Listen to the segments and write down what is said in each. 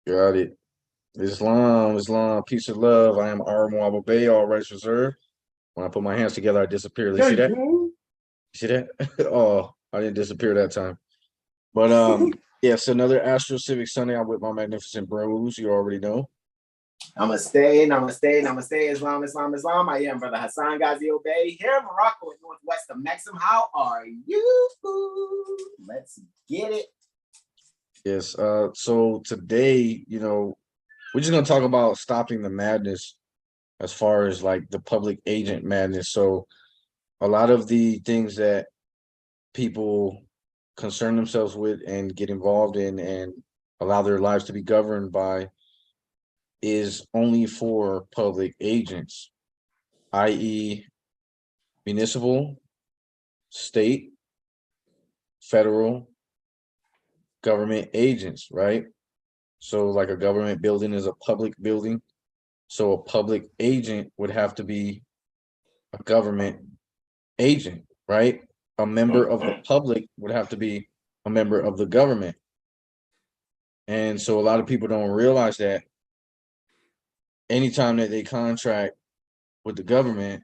Got it. Islam, peace and love. I am Moor Bey, all rights reserved. When I put my hands together, I disappear. You see that? You see that? Oh, I didn't disappear that time. But yes, another AstroCivics Sunday. I'm with my magnificent bros. You already know. Namaste. Islam. I am Brother Hasan Ghaziel Bey here in Morocco in northwest of Mexico. How are you? Let's get it. Yes. So today, we're just gonna talk about stopping the madness as far as like the public agent madness. So a lot of the things that people concern themselves with and get involved in and allow their lives to be governed by is only for public agents, i.e. municipal, state, federal, government agents, right? So like a government building is a public building. So a public agent would have to be a government agent, right? A member of the public would have to be a member of the government. And so a lot of people don't realize that anytime that they contract with the government,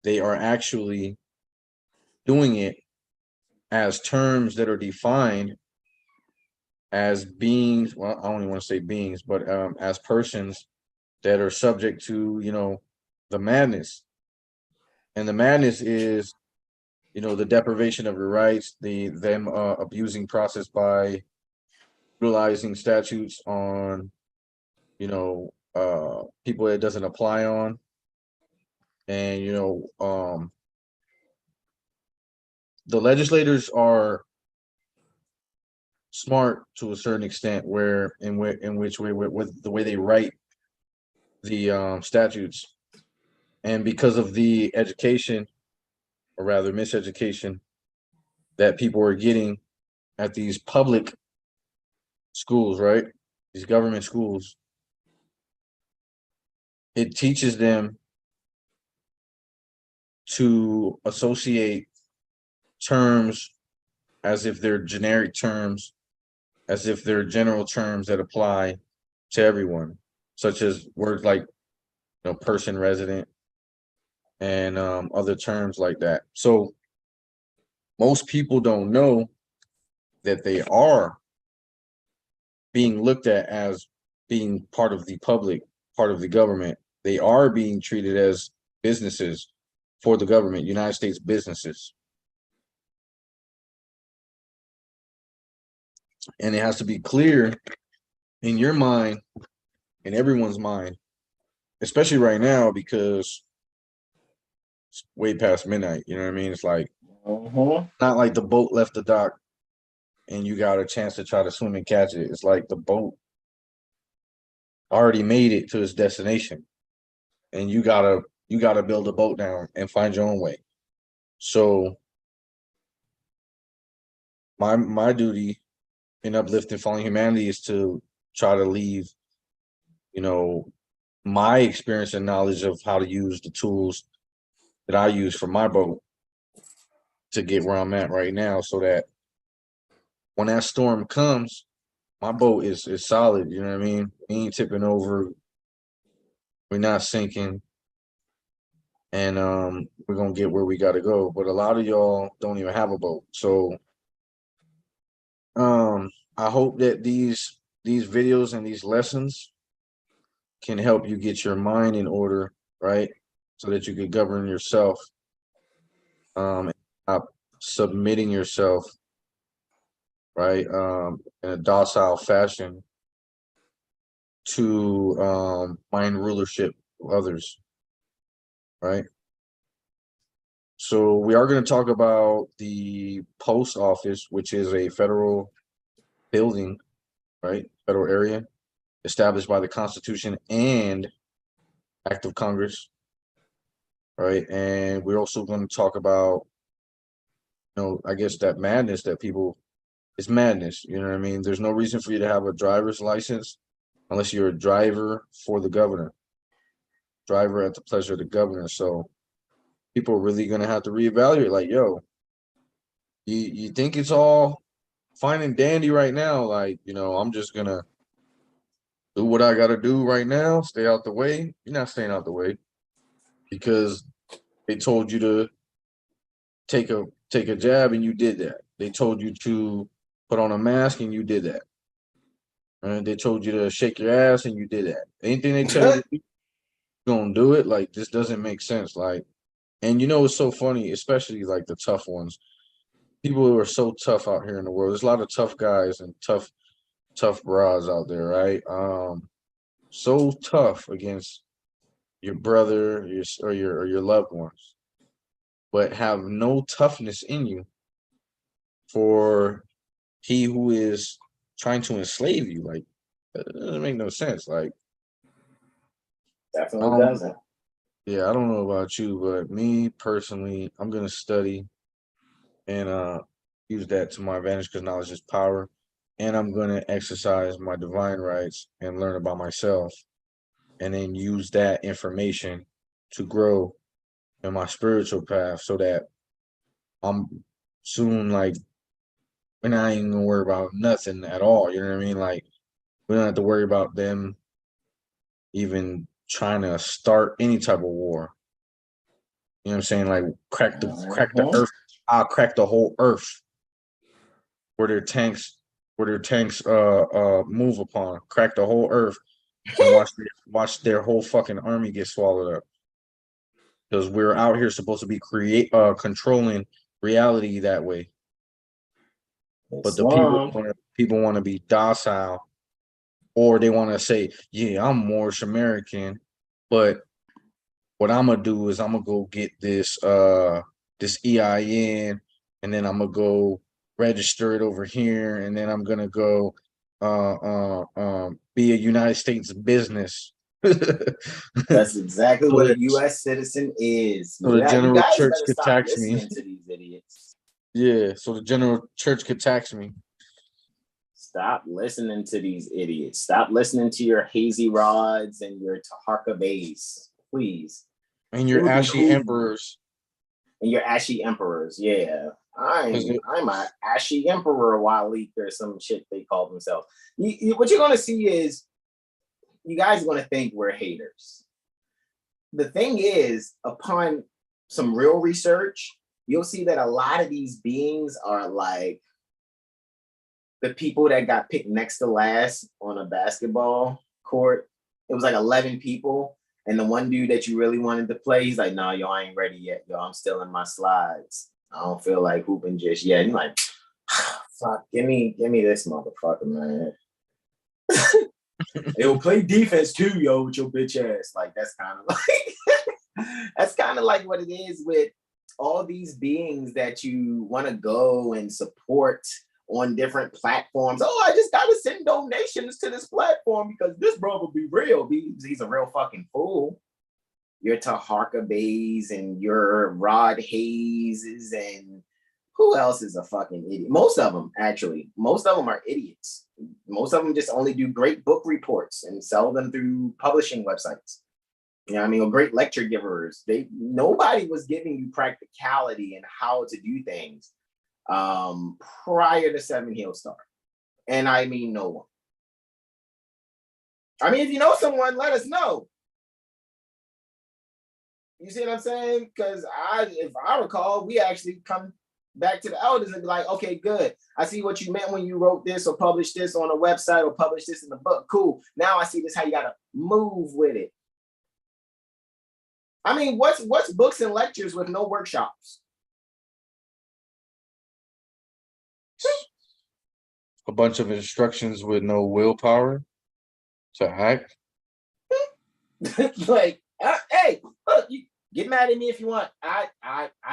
they are actually doing it as terms that are defined as beings. Well, I don't even want to say beings, but as persons that are subject to, the madness. And the madness is, the deprivation of your rights, them abusing process by utilizing statutes on, people that it doesn't apply on. And, the legislators are smart to a certain extent where in which way with the way they write the statutes. And because of the education, or rather miseducation, that people are getting at these public schools, right? These government schools, it teaches them to associate terms as if they're generic terms, as if they're general terms that apply to everyone, such as words like person, resident, and other terms like that. So most people don't know that they are being looked at as being part of the public, part of the government. They are being treated as businesses for the government, United States businesses. And it has to be clear in your mind, in everyone's mind, especially right now, because it's way past midnight. You know what I mean? It's like, not like the boat left the dock and you got a chance to try to swim and catch it. It's like the boat already made it to its destination, and you gotta build a boat down and find your own way. So my duty in uplifting fallen humanity is to try to leave, my experience and knowledge of how to use the tools that I use for my boat to get where I'm at right now, so that when that storm comes, my boat is solid. You know what I mean? We ain't tipping over. We're not sinking. And we're gonna get where we gotta go. But a lot of y'all don't even have a boat. So I hope that these videos and these lessons can help you get your mind in order, right? So that you can govern yourself, submitting yourself, right, in a docile fashion to mind rulership of others, right? So we are going to talk about the post office, which is a federal building, right? Federal area established by the Constitution and Act of Congress, right? And we're also going to talk about, I guess that madness that people, it's madness. You know what I mean? There's no reason for you to have a driver's license unless you're a driver for the governor, driver at the pleasure of the governor. So people are really going to have to reevaluate, like, yo, you think it's all fine and dandy right now. Like, I'm just gonna do what I gotta do right now, stay out the way. You're not staying out the way because they told you to take a jab and you did that. They told you to put on a mask and you did that. And they told you to shake your ass and you did that. Anything they tell you to do, you're gonna do it. Like, this doesn't make sense. Like, and it's so funny, especially like the tough ones. People who are so tough out here in the world. There's a lot of tough guys and tough bras out there, right? So tough against your brother, your loved ones, but have no toughness in you for he who is trying to enslave you. Like, that doesn't make no sense. Like, Definitely doesn't. Yeah, I don't know about you, but me personally, I'm gonna study and use that to my advantage because knowledge is power. And I'm gonna exercise my divine rights and learn about myself, and then use that information to grow in my spiritual path so that I'm soon like we're not even gonna worry about nothing at all. You know what I mean? Like, we don't have to worry about them even trying to start any type of war. You know what I'm saying? Like, crack the earth. I'll crack the whole earth where their tanks move upon. Crack the whole earth and watch their whole fucking army get swallowed up. Because we're out here supposed to be controlling reality that way. But the people want to be docile, or they want to say, yeah, I'm Moorish American, but what I'm gonna do is I'm gonna go get this EIN, and then I'm gonna go register it over here, and then I'm gonna go be a United States business. That's exactly what a U.S. citizen is. So the general church could tax me. To these idiots. Yeah, so the general church could tax me. Stop listening to these idiots. Stop listening to your hazy rods and your Taharka Bays, please. And your ashy emperors. And your ashy emperors, yeah. I'm an ashy emperor Walik or some shit they call themselves. What you're gonna see is you guys are gonna think we're haters. The thing is, upon some real research, you'll see that a lot of these beings are like the people that got picked next to last on a basketball court. It was like 11 people. And the one dude that you really wanted to play, he's like, no, yo, I ain't ready yet. Yo, I'm still in my slides. I don't feel like hooping just yet. And you're like, fuck, give me this motherfucker, man. It'll play defense too, yo, with your bitch ass. Like, that's kind of like what it is with all these beings that you want to go and support on different platforms. Oh, I just gotta send donations to this platform because this bro will be real. He's a real fucking fool. Your Taharka Bays and your Rod Hayes and who else is a fucking idiot? Most of them are idiots. Most of them just only do great book reports and sell them through publishing websites. You know what I mean? Or great lecture givers. Nobody was giving you practicality and how to do things prior to Seven Hill Star. And I mean no one. I mean, if you know someone, let us know. You see what I'm saying? Because if I recall, we actually come back to the elders and be like, okay, good. I see what you meant when you wrote this or published this on a website or published this in the book. Cool. Now I see this how you gotta move with it. I mean, what's books and lectures with no workshops? A bunch of instructions with no willpower to act. Like, hey, look, you get mad at me if you want. I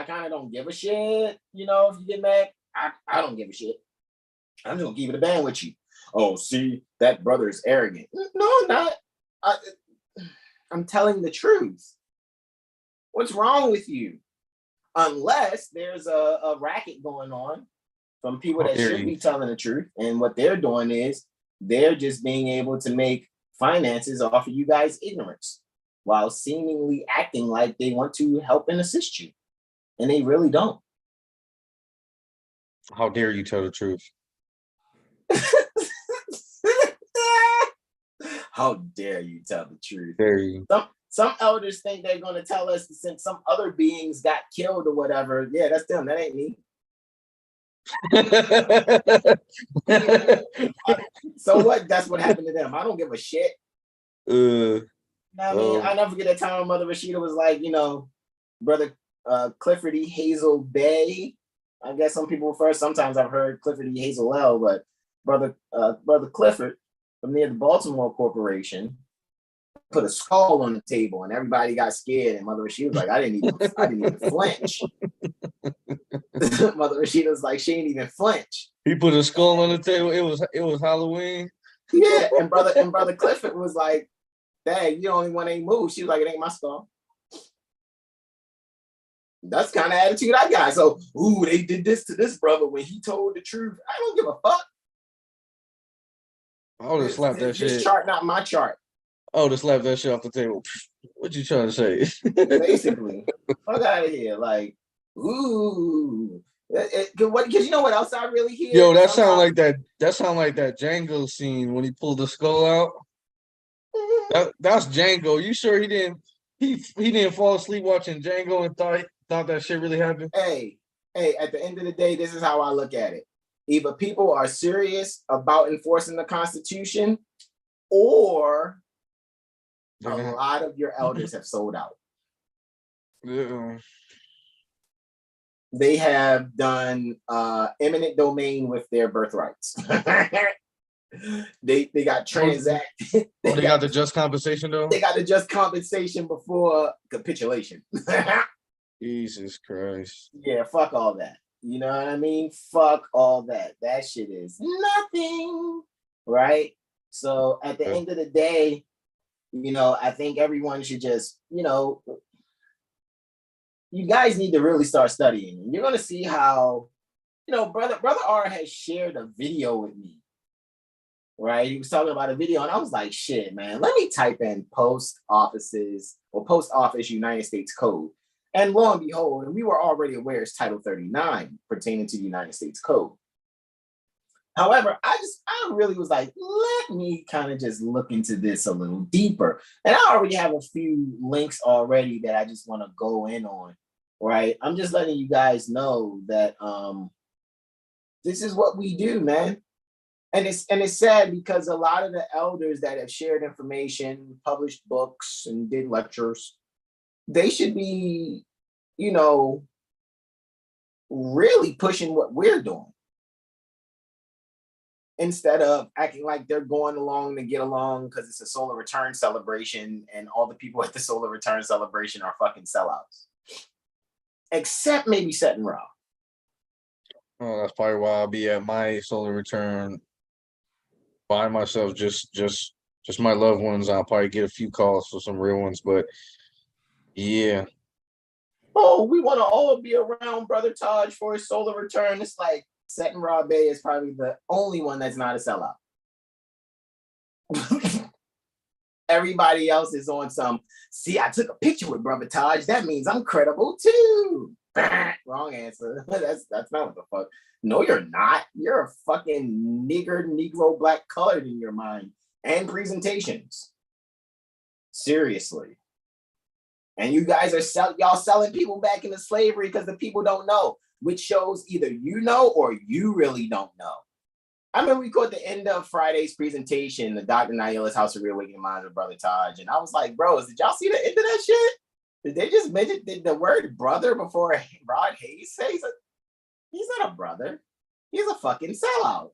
kind of don't give a shit. You know, if you get mad, I don't give a shit. I'm just gonna keep it a band with you. Oh, see, that brother is arrogant. No, I'm not. I'm telling the truth. What's wrong with you? Unless there's a racket going on from people that should be telling the truth. And what they're doing is they're just being able to make finances off of you guys' ignorance while seemingly acting like they want to help and assist you. And they really don't. How dare you tell the truth? How dare you tell the truth? Dare you. Some elders think they're going to tell us since some other beings got killed or whatever. Yeah, that's them. That ain't me. So what? That's what happened to them. I don't give a shit. I mean, I never forget that time Mother Rashida was like, Brother Clifford E. Hazel Bey. I guess some people refer. Sometimes I've heard Clifford E. Hazel L, but Brother Clifford from near the Baltimore Corporation put a skull on the table, and everybody got scared. And Mother Rashida was like, I didn't even flinch. Mother Rashida was like, she didn't even flinch. He put a skull on the table. It was Halloween. Yeah, and brother Clifford was like, dang, you the only one ain't moved. She was like, it ain't my skull. That's the kind of attitude I got. So, they did this to this brother when he told the truth. I don't give a fuck. I would have slapped that shit. This chart, not my chart. I would have slapped that shit off the table. What you trying to say? Basically, fuck out of here. Like, because you know what else I really hear? Yo, that sound like that Django scene when he pulled the skull out. That's Django. You sure he didn't fall asleep watching Django and thought that shit really happened? Hey, at the end of the day, this is how I look at it. Either people are serious about enforcing the Constitution, or a lot of your elders have sold out. Yeah. They have done eminent domain with their birthrights. They got transacted. They got the just compensation though? They got the just compensation before capitulation. Jesus Christ. Yeah, fuck all that. You know what I mean? Fuck all that. That shit is nothing. Right? So at the end of the day, I think everyone should just, you guys need to really start studying. You're going to see how, Brother R has shared a video with me. Right? He was talking about a video and I was like, shit, man, let me type in Post Office United States Code. And lo and behold, and we were already aware it's Title 39 pertaining to the United States Code. However, I really was like, let me kind of just look into this a little deeper. And I already have a few links already that I just want to go in on, right? I'm just letting you guys know that this is what we do, man. And it's sad because a lot of the elders that have shared information, published books, and did lectures, they should be, really pushing what we're doing instead of acting like they're going along to get along because it's a solar return celebration and all the people at the solar return celebration are fucking sellouts. Except maybe Set and Raw. Oh, that's probably why I'll be at my solar return by myself, just my loved ones. I'll probably get a few calls for some real ones, but yeah. Oh, we want to all be around Brother Taj for his solar return. It's like Set and Raw Bay is probably the only one that's not a sellout. Everybody else is on some, see, I took a picture with Brother Taj. That means I'm credible too. Wrong answer. That's not what the fuck. No, you're not. You're a fucking Negro, black colored in your mind and presentations. Seriously. And you guys are y'all selling people back into slavery because the people don't know, which shows either you know or you really don't know. I remember we caught the end of Friday's presentation, the Dr. Naila's House of Reawakening Minds with Brother Taj. And I was like, bros, did y'all see the end of that shit? Did they just mention the word brother before Rod Hayes says it? He's not a brother. He's a fucking sellout.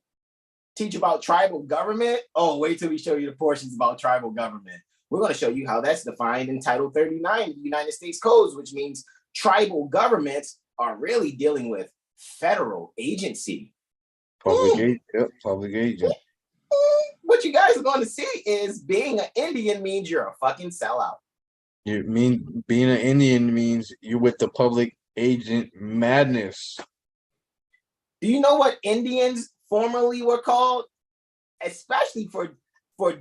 Teach about tribal government? Oh, wait till we show you the portions about tribal government. We're going to show you how that's defined in Title 39 of the United States Codes, which means tribal governments are really dealing with federal agency. Public agent. What you guys are going to see is being an Indian means you're a fucking sellout. Being an Indian means you're with the public agent madness. Do you know what Indians formerly were called? Especially for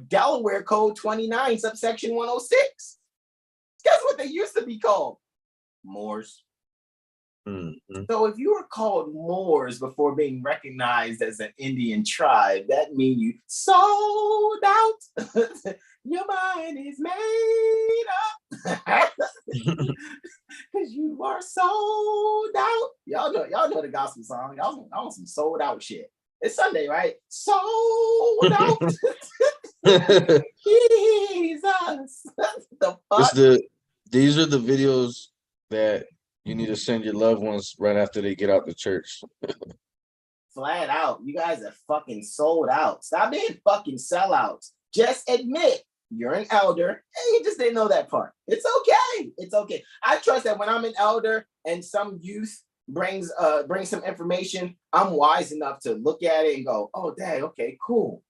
Delaware Code 29, subsection 106. Guess what they used to be called? Moors. Mm-hmm. So if you were called Moors before being recognized as an Indian tribe, that means you sold out. Your mind is made up. Because you are sold out. Y'all know the gospel song. Y'all on some sold out shit. It's Sunday, right? Sold out. Jesus. The fuck? These are the videos that you need to send your loved ones right after they get out the church. Flat out. You guys are fucking sold out. Stop being fucking sellouts. Just admit you're an elder and you just didn't know that part. It's okay. It's okay. I trust that when I'm an elder and some youth brings some information, I'm wise enough to look at it and go, oh dang, okay, cool.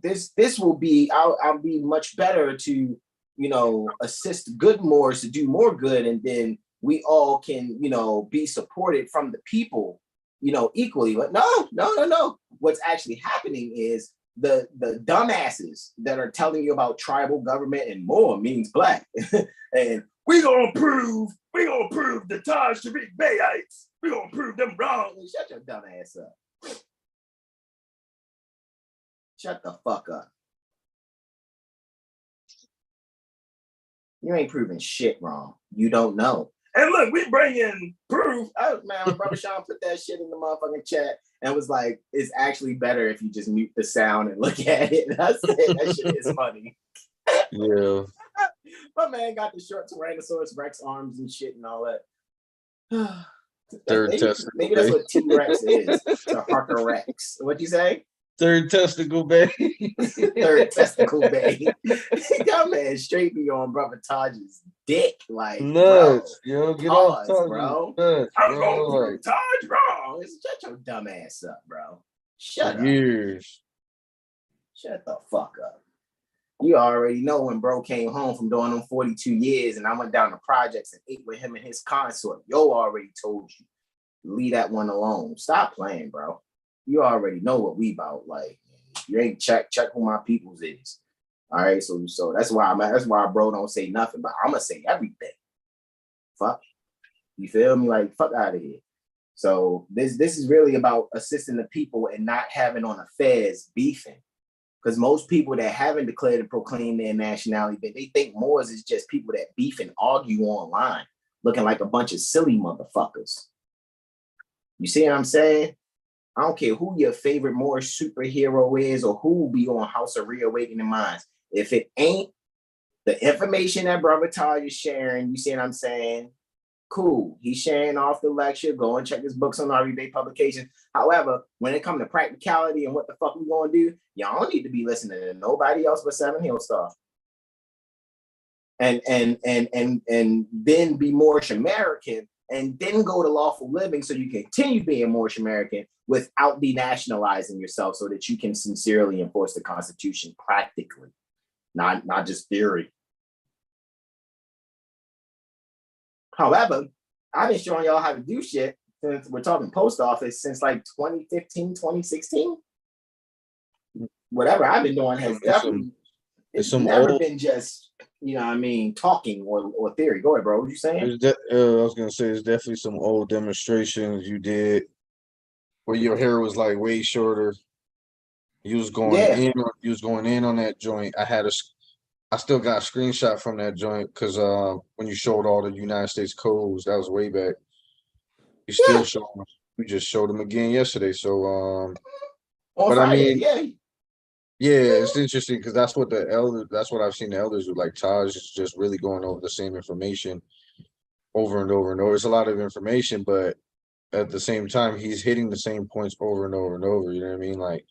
This will be, I'll be much better to, assist good Moors to do more good, and then we all can, be supported from the people, equally. But no. What's actually happening is the dumbasses that are telling you about tribal government and Moor means black, and we gonna prove the Taj-Tariq Bayites. We gonna prove them wrong. Shut your dumb ass up. Shut the fuck up. You ain't proving shit wrong. You don't know. And look, we bring in proof. Oh man, my brother Sean put that shit in the motherfucking chat and was like, it's actually better if you just mute the sound and look at it. And I said, that shit is funny. Yeah. My man got the short Tyrannosaurus Rex arms and shit and all that. Third testicle. Maybe that's what T-Rex is. To Harker Rex. What'd you say? Third testicle bay. Third testicle bay. That man straight be on Brother Taj's dick. Like, nuts, bro. Yo, get off Taj, bro. Nuts, I'm gonna prove Taj wrong. Shut your dumb ass up, bro. Shut up. Years. Shut the fuck up. You already know when bro came home from doing them 42 years and I went down to projects and ate with him and his consort. Yo already told you. Leave that one alone. Stop playing, bro. You already know what we about. Like, if you ain't check who my peoples is. All right, so that's why bro don't say nothing, but I'm gonna say everything. Fuck, you feel me? Like, fuck out of here. So this is really about assisting the people and not having on affairs beefing, because most people that haven't declared and proclaimed their nationality, they think Moors is just people that beef and argue online, looking like a bunch of silly motherfuckers. You see what I'm saying? I don't care who your favorite Moor superhero is or who will be on House of Reawakening Minds. If it ain't the information that Brother Taj is sharing, you see what I'm saying? Cool. He's sharing off the lecture. Go and check his books on everyday publications. However, when it comes to practicality and what the fuck we gonna do, y'all don't need to be listening to nobody else but Seven Hill Star. And then be Moorish American, and then go to lawful living so you can continue being Moorish American without denationalizing yourself, so that you can sincerely enforce the Constitution practically, not just theory. However, I've been showing y'all how to do shit since we're talking post office since like 2015, 2016. Whatever I've been doing has definitely it's never been just, you know what I mean, talking or theory. Go ahead, bro. What you saying? I was gonna say it's definitely some old demonstrations you did where your hair was like way shorter. You was going in on that joint. I still got a screenshot from that joint because when you showed all the United States codes, that was way back. You still showed them. We just showed them again yesterday. So but Friday, I mean, it's interesting because that's what I've seen the elders do. Like Taj is just really going over the same information over and over and over. It's a lot of information, but at the same time, he's hitting the same points over and over and over. You know what I mean? Like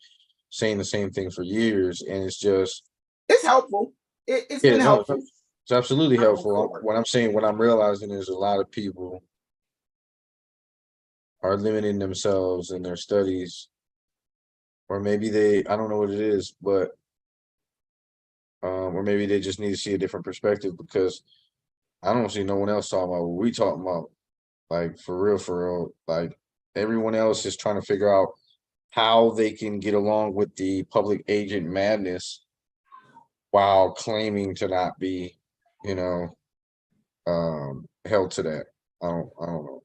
saying the same thing for years, and it's helpful. It's been helpful. It's absolutely helpful. What I'm realizing is a lot of people are limiting themselves in their studies, or maybe I don't know what it is, but or maybe they just need to see a different perspective, because I don't see no one else talking about what we talking about. Like for real, like everyone else is trying to figure out how they can get along with the public agent madness while claiming to not be, held to that. I don't know.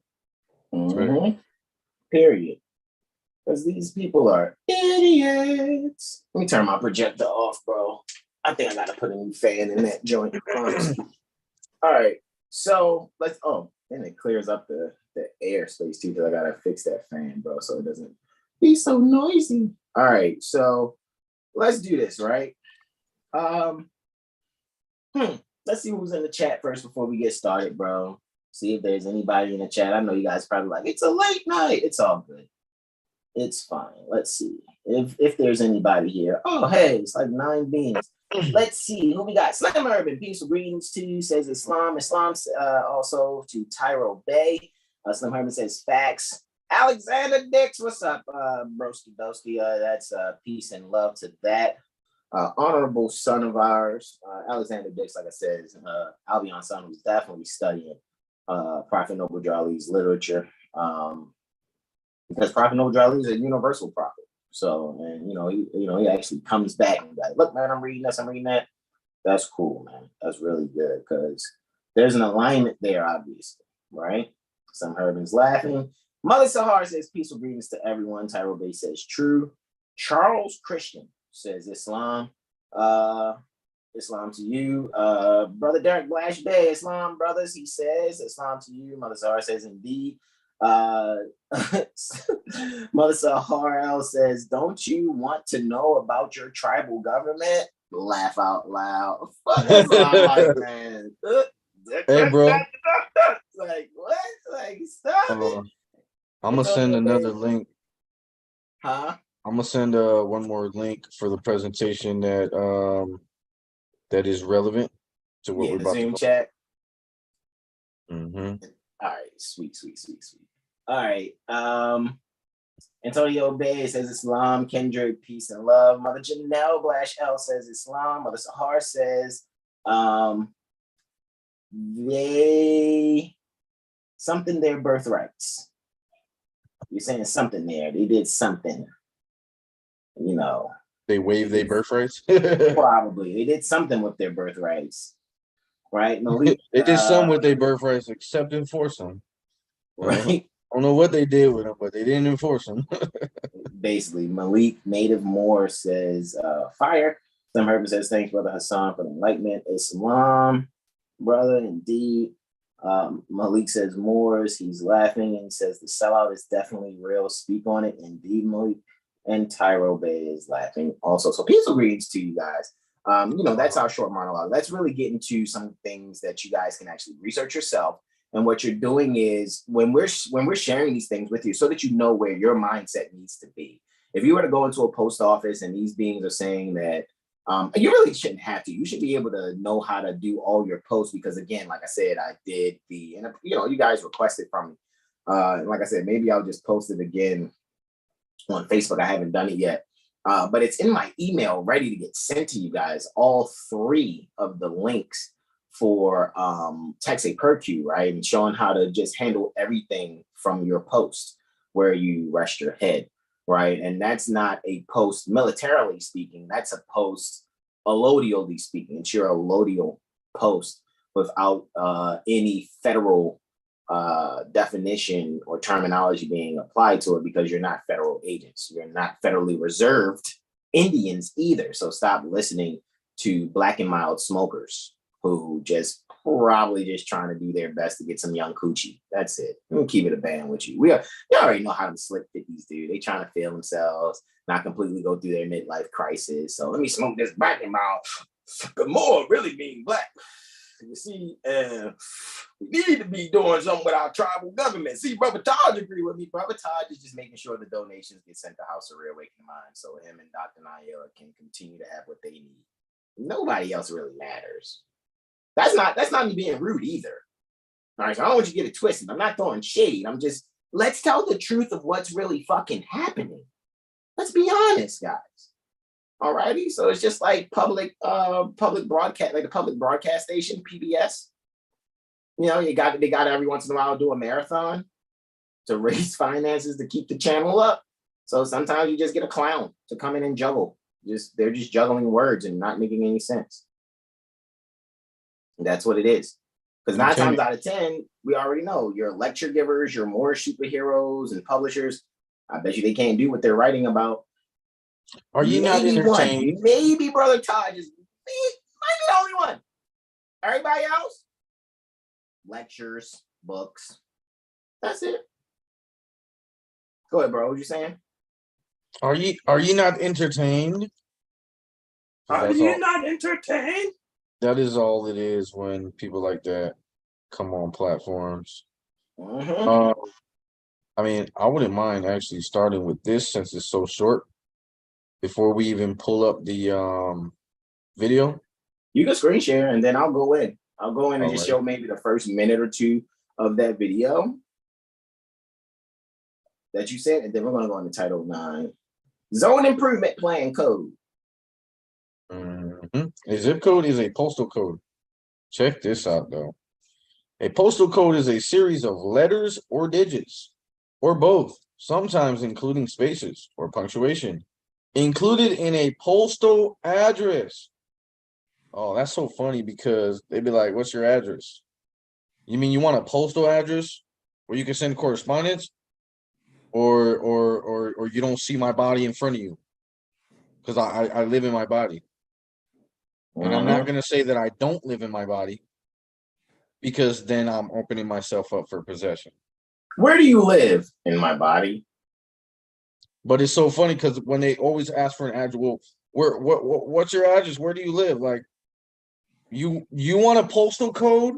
Right. Period. Because these people are idiots. Let me turn my projector off, bro. I think I gotta put a new fan in that joint. All right. So let's and it clears up the airspace too, because I gotta fix that fan, bro, so it doesn't be so noisy. All right, so let's do this, right? Let's see who's in the chat first before we get started, bro. See if there's anybody in the chat. I know you guys probably like, it's a late night. It's all good. It's fine. Let's see if there's anybody here. Oh, hey, it's like 9 beans. Let's see who we got. Slam Urban, peaceful greetings to you, says Islam. Islam's also to Tyrell Bay. Slim Herman says facts. Alexander Dix, what's up, broski doski? That's peace and love to that. Honorable son of ours, Alexander Dix, like I said, is Albion's son, who's definitely studying Prophet Noble Drew Ali's literature. Because Prophet Noble Drew Ali is a universal prophet. So, and he actually comes back and like, look, man, I'm reading this, I'm reading that. That's cool, man. That's really good because there's an alignment there, obviously, right? Some Herman's laughing. Mother Sahar says peaceful greetings to everyone. Tyrell Bay says true. Charles Christian says Islam. Islam to you. Brother Derek Blash Bay, Islam brothers, he says Islam to you. Mother Sahar says indeed. Mother Sahar says, don't you want to know about your tribal government? Laugh out loud. Fuck Islam, man. Hey, bro. Like, what? Like, stop it. I'm gonna send another link. Huh? I'm gonna send one more link for the presentation that that is relevant to what we're about Zoom to chat. Mm-hmm. All right, sweet. All right. Antonio Bay says Islam, Kendrick, peace and love. Mother Janelle Blash L says Islam. Mother Sahar says they something their birthrights. You're saying something there. They did something. They waived their birthrights. Probably they did something with their birthrights, right? Malik, they did some with their birthrights, except enforce them. Right. I don't know what they did with them, but they didn't enforce them. Basically, Malik Native Moor says fire. Some Herman says thanks, Brother Hasan, for the enlightenment. Islam, brother, indeed. Malik says Moors. He's laughing and says the sellout is definitely real. Speak on it, indeed, Malik. And Tyrell Bay is laughing also. So peaceful greetings to you guys. That's our short monologue. Let's really get into some things that you guys can actually research yourself. And what you're doing is when we're sharing these things with you so that you know where your mindset needs to be. If you were to go into a post office and these beings are saying that you really shouldn't have to. You should be able to know how to do all your posts because, again, like I said, I did you guys requested from me. Like I said, maybe I'll just post it again on Facebook. I haven't done it yet. But it's in my email ready to get sent to you guys, all 3 of the links for Taxation Percu, right? And showing how to just handle everything from your post where you rest your head, right? And that's not a post militarily speaking, that's a post allodially speaking. It's your allodial post without any federal definition or terminology being applied to it because you're not federal agents. You're not federally reserved Indians either. So stop listening to black and mild smokers who just probably just trying to do their best to get some young coochie. That's it. We'll keep it a band with you. You already know how to slick 50s do. They trying to feel themselves, not completely go through their midlife crisis. So let me smoke this black and mild. But more really being black. You see, we need to be doing something with our tribal government. See, Brother Taj agree with me. Brother Taj is just making sure the donations get sent to House of Reawakening Mind so him and Dr. Nayela can continue to have what they need. Nobody else really matters. That's not me being rude either. All right, so I don't want you to get it twisted. I'm not throwing shade. I'm just, let's tell the truth of what's really fucking happening. Let's be honest, guys. Alrighty, so it's just like public broadcast, like a public broadcast station, PBS. They got every once in a while do a marathon to raise finances to keep the channel up. So sometimes you just get a clown to come in and juggle. They're just juggling words and not making any sense. And that's what it is. Because 9 times out of 10, we already know your lecture givers, your more superheroes and publishers, I bet you they can't do what they're writing about. Are you not entertained? Maybe Brother Todd might be the only one. Everybody else, lectures, books. That's it. Go ahead, bro. What you saying? Are you not entertained? Are you not entertained? That is all it is when people like that come on platforms. Mm-hmm. I mean, I wouldn't mind actually starting with this since it's so short. Before we even pull up the video, you can screen share and then I'll go in. I'll go in and just show maybe the first minute or two of that video that you said, and then we're going to go into Title 9. Zone Improvement Plan Code. A zip code is a postal code. Check this out, though. A postal code is a series of letters or digits, or both, sometimes including spaces or punctuation, included in a postal address. Oh, that's so funny because they'd be like, what's your address? You mean you want a postal address where you can send correspondence? Or you don't see my body in front of you? Because I live in my body. And I'm not going to say that I don't live in my body because then I'm opening myself up for possession. Where do you live? In my body. But it's so funny because when they always ask for an address, well, what's your address? Where do you live? Like, you want a postal code,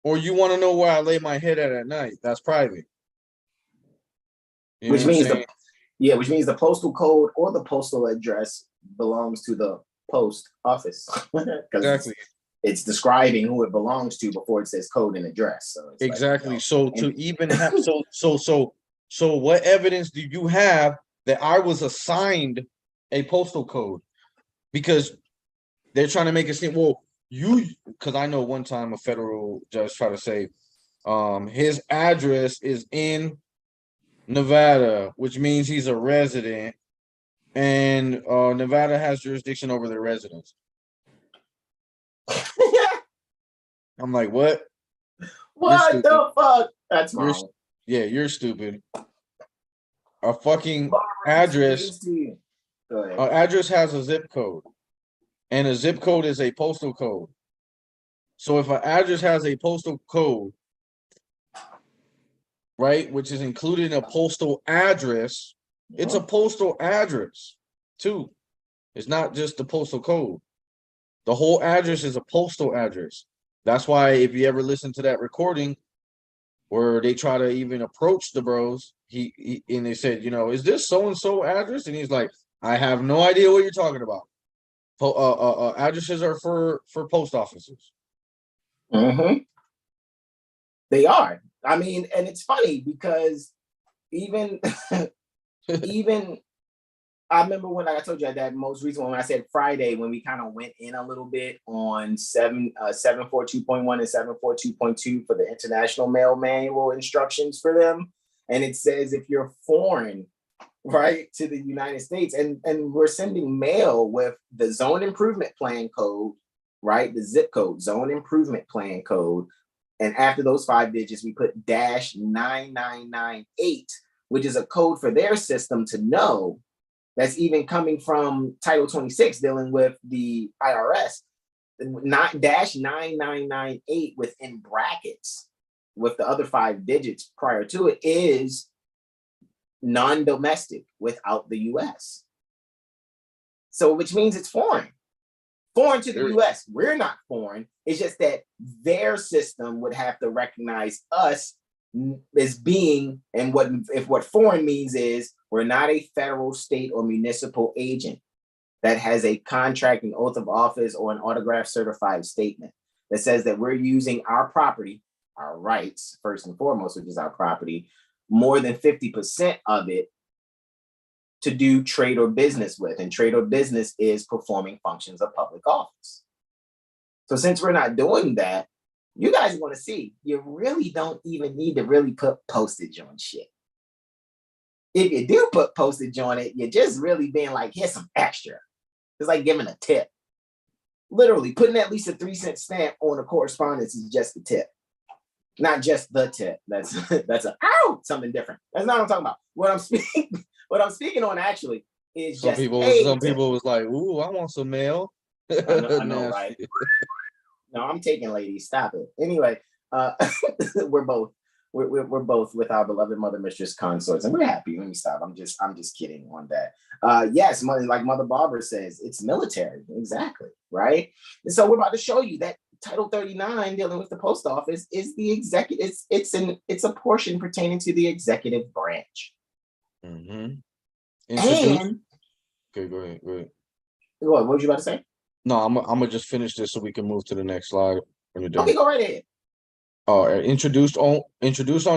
or you want to know where I lay my head at night? That's private. Which means the postal code or the postal address belongs to the post office. Exactly. It's describing who it belongs to before it says code and address. So it's exactly. Like, so to even have so what evidence do you have that I was assigned a postal code? Because they're trying to make it seem, well, because I know one time a federal judge tried to say his address is in Nevada, which means he's a resident, and Nevada has jurisdiction over their residents. I'm like, what? What the fuck? That's wrong. You're stupid. A fucking address. Address has a zip code, and a zip code is a postal code. So if an address has a postal code, right, which is included in a postal address, it's a postal address too. It's not just the postal code. The whole address is a postal address. That's why if you ever listen to that recording where they try to even approach the bros, he and they said, is this so-and-so address? And he's like, I have no idea what you're talking about. Addresses are for post offices. Mm-hmm. They are. I mean, and it's funny because even I remember when I told you that most recent one, when I said Friday, when we kind of went in a little bit on 742.1 and 742.2 for the International Mail Manual instructions for them. And it says if you're foreign, right, to the United States, and we're sending mail with the Zone Improvement Plan code, right, the zip code, Zone Improvement Plan code. And after those 5 digits, we put -9998, which is a code for their system to know. That's even coming from Title 26 dealing with the IRS. Not -9998 within brackets with the other 5 digits prior to it is non-domestic without the US. So which means it's foreign to the US. We're not foreign. It's just that their system would have to recognize us as being, and what foreign means is we're not a federal, state, or municipal agent that has a contract, an oath of office, or an autograph certified statement that says that we're using our property, our rights, first and foremost, which is our property, more than 50% of it to do trade or business with. And trade or business is performing functions of public office. So since we're not doing that, you guys want to see, you really don't even need to really put postage on shit. If you do put postage on it, you're just really being like, here's some extra. It's like giving a tip. Literally, putting at least a 3-cent stamp on a correspondence is just a tip. Not just the tip. That's something different. That's not what I'm talking about. What I'm speaking on actually is Some just people was like, "Ooh, I want some mail." I know, right? No, I'm taking ladies. Stop it. Anyway, we're both with our beloved mother mistress consorts, and we're happy. Let me stop. I'm just kidding on that. Yes, like Mother Barbara says, it's military, exactly, right? And so we're about to show you that Title 39 dealing with the post office is the executive. It's a portion pertaining to the executive branch. Mm-hmm. And okay, go ahead. What was you about to say? No, I'm gonna just finish this so we can move to the next slide when you're done. Okay, go right ahead. Introduced on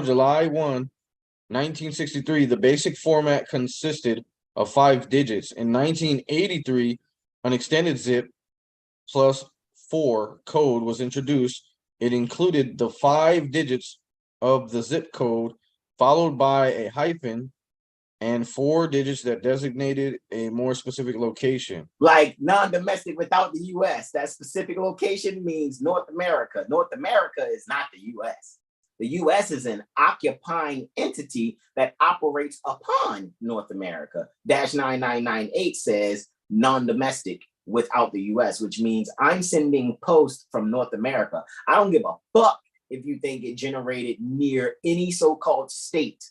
July 1, 1963, the basic format consisted of 5 digits. In 1983, an extended zip plus 4 code was introduced. It included the 5 digits of the zip code, followed by a hyphen and 4 digits that designated a more specific location. Like non-domestic without the U.S. That specific location means North America. North America is not the U.S. The U.S. is an occupying entity that operates upon North America. -9998 says non-domestic without the U.S., which means I'm sending post from North America. I don't give a fuck if you think it generated near any so-called state.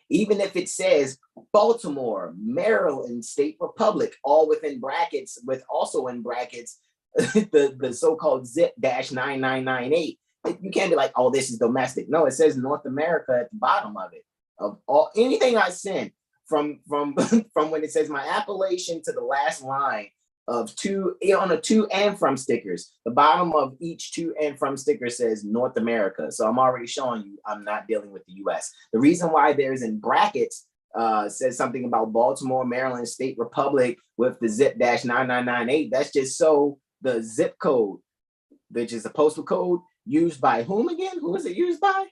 Even if it says Baltimore, Maryland, State Republic, all within brackets, with also in brackets the so-called zip -9998. You can't be like, oh, this is domestic. No, it says North America at the bottom of it. Of all anything I send from from when it says my appellation to the last line of to and from stickers. The bottom of each to and from sticker says North America. So I'm already showing you I'm not dealing with the US. The reason why there's in brackets says something about Baltimore, Maryland, State Republic with the zip -9998. That's just so the zip code, which is the postal code, used by whom again? Who is it used by?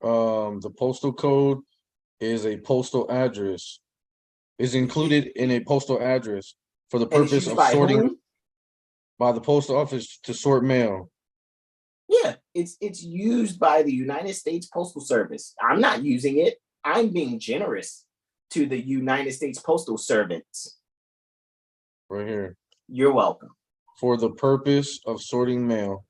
The postal code is a postal address. Is included in a postal address for the purpose of sorting whom? By the post office to sort mail. Yeah, it's used by the United States Postal Service. I'm not using it. I'm being generous to the United States Postal Servants. Right here. You're welcome. For the purpose of sorting mail.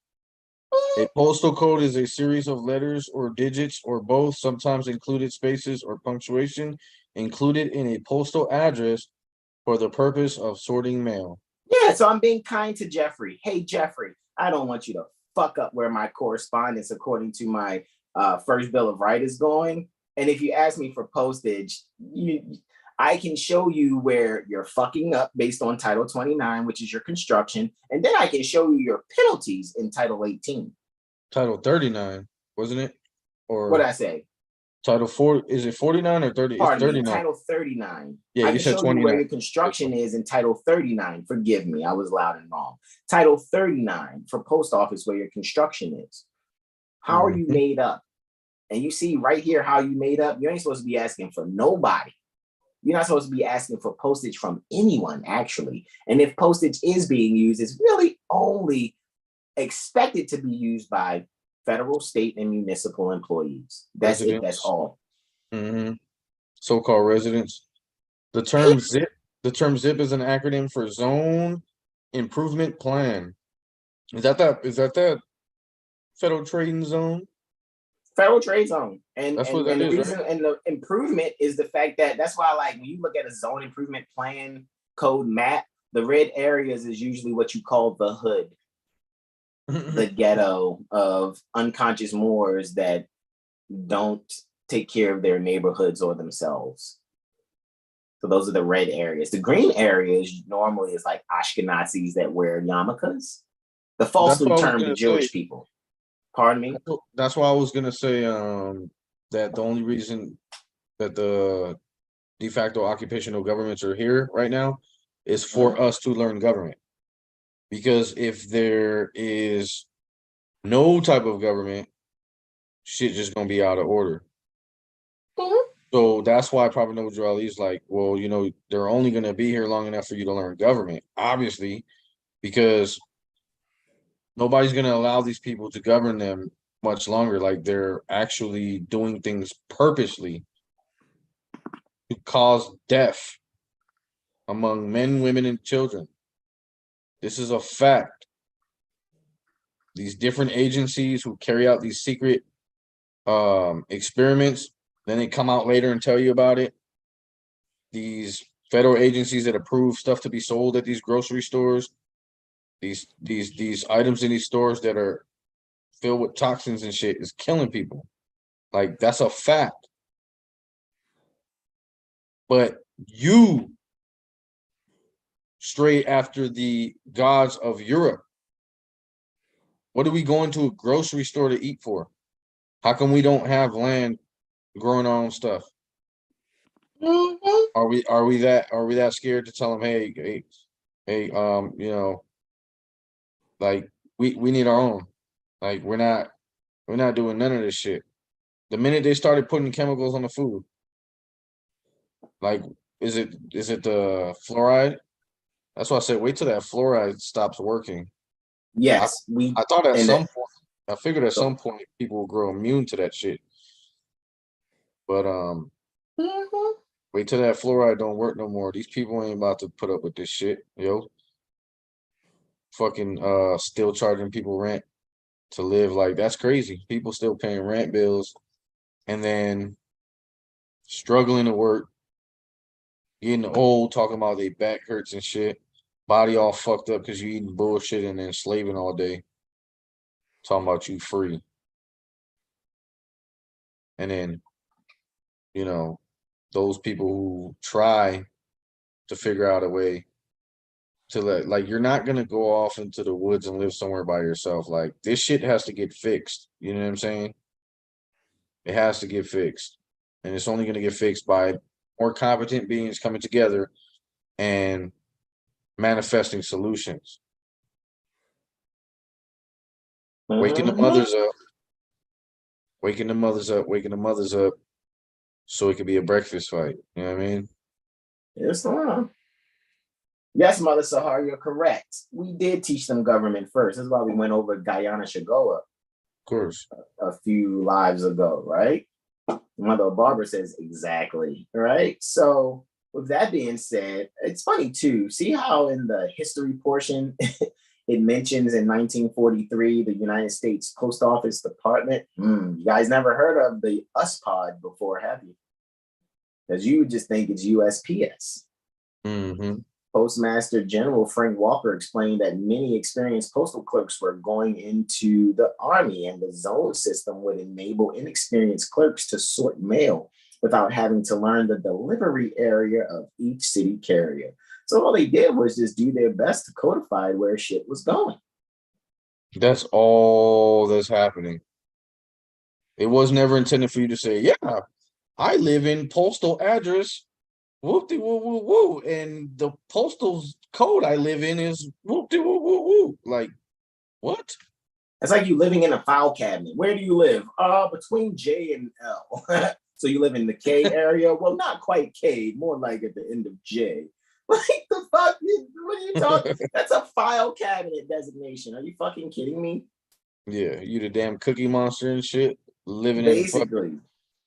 A postal code is a series of letters or digits or both, sometimes included spaces or punctuation, included in a postal address for the purpose of sorting mail. Yeah, so I'm being kind to Jeffrey. Hey, Jeffrey, I don't want you to fuck up where my correspondence according to my first Bill of Rights is going. And if you ask me for postage, I can show you where you're fucking up based on Title 29, which is your construction. And then I can show you your penalties in Title 18. Title 39, wasn't it? Or what did I say? Title 4, is it 49 or 30? Pardon it's 39. Me, Title 39. Yeah, I you said can show 29. you where your construction is in Title 39. Forgive me, I was loud and wrong. Title 39 for post office where your construction is. How are you made up? And you see right here how you made up. You ain't supposed to be asking for nobody. You're not supposed to be asking for postage from anyone, actually. And if postage is being used, it's really only expected to be used by federal, state, and municipal employees. That's residents. It. That's all. So-called residents. The term ZIP is an acronym for Zone Improvement Plan. Is that that Federal Trading Zone? Federal Trade Zone. And the reason, right? And the improvement is the fact that that's why, like, when you look at a zone improvement plan code map, the red areas is usually what you call the hood, the ghetto of unconscious Moors that don't take care of their neighborhoods or themselves. So those are the red areas. The green areas normally is like Ashkenazis that wear yarmulkes. The falsely termed the Jewish people. Pardon me? That's why I was gonna say that the only reason that the de facto occupational governments are here right now is for us to learn government. Because if there is no type of government, shit just gonna be out of order. So that's why Prophet Noble Ali is like, well, you know, they're only gonna be here long enough for you to learn government, obviously, because nobody's gonna allow these people to govern them much longer. Like they're actually doing things purposely to cause death among men, women, and children. This is a fact. These different agencies who carry out these secret experiments, then they come out later and tell you about it. These federal agencies that approve stuff to be sold at these grocery stores, these items in these stores that are filled with toxins and shit is killing people. Like that's a fact. But you stray after the gods of Europe. What are we going to a grocery store to eat for? How come we don't have land growing our own stuff? Are we that scared to tell them, hey, you know, like we need our own. Like we're not doing none of this shit. The minute they started putting chemicals on the food, like is it the fluoride? That's why I said wait till that fluoride stops working. Yes, I thought at and some point, I figured at some point people will grow immune to that shit. But wait till that fluoride don't work no more. These people ain't about to put up with this shit, yo. Fucking still charging people rent to live, like that's crazy. People still paying rent bills and then struggling to work, getting old, talking about their back hurts and shit, body all fucked up because you eating bullshit and then slaving all day, talking about you free. And then, you know, those people who try to figure out a way to like you're not gonna go off into the woods and live somewhere by yourself. Like this shit has to get fixed. You know what I'm saying? It has to get fixed. And it's only gonna get fixed by more competent beings coming together and manifesting solutions. Waking the mothers up, waking the mothers up, waking the mothers up so it could be a breakfast fight. You know what I mean? Yes, yes, Mother Sahar, you're correct. We did teach them government first. That's why we went over Guyana Shagoa Of course. a few lives ago, right? Mother Barbara says exactly, right? So with that being said, it's funny too. See how in the history portion it mentions in 1943 the United States Post Office Department. You guys never heard of the USPOD before, have you? Because you would just think it's USPS. Postmaster General Frank Walker explained that many experienced postal clerks were going into the Army, and the zone system would enable inexperienced clerks to sort mail without having to learn the delivery area of each city carrier. So all they did was just do their best to codify where shit was going. That's all that's happening. It was never intended for you to say, yeah, I live in postal address whoop-de woo woo woo, and the postal code I live in is whoop-de woo woo woo. Like, what? It's like you living in a file cabinet. Where do you live? Between J and L. So you live in the K area? Well, not quite K, more like at the end of J. Like the fuck? What are you talking? That's a file cabinet designation. Are you fucking kidding me? Yeah, you the damn cookie monster and shit. Living basically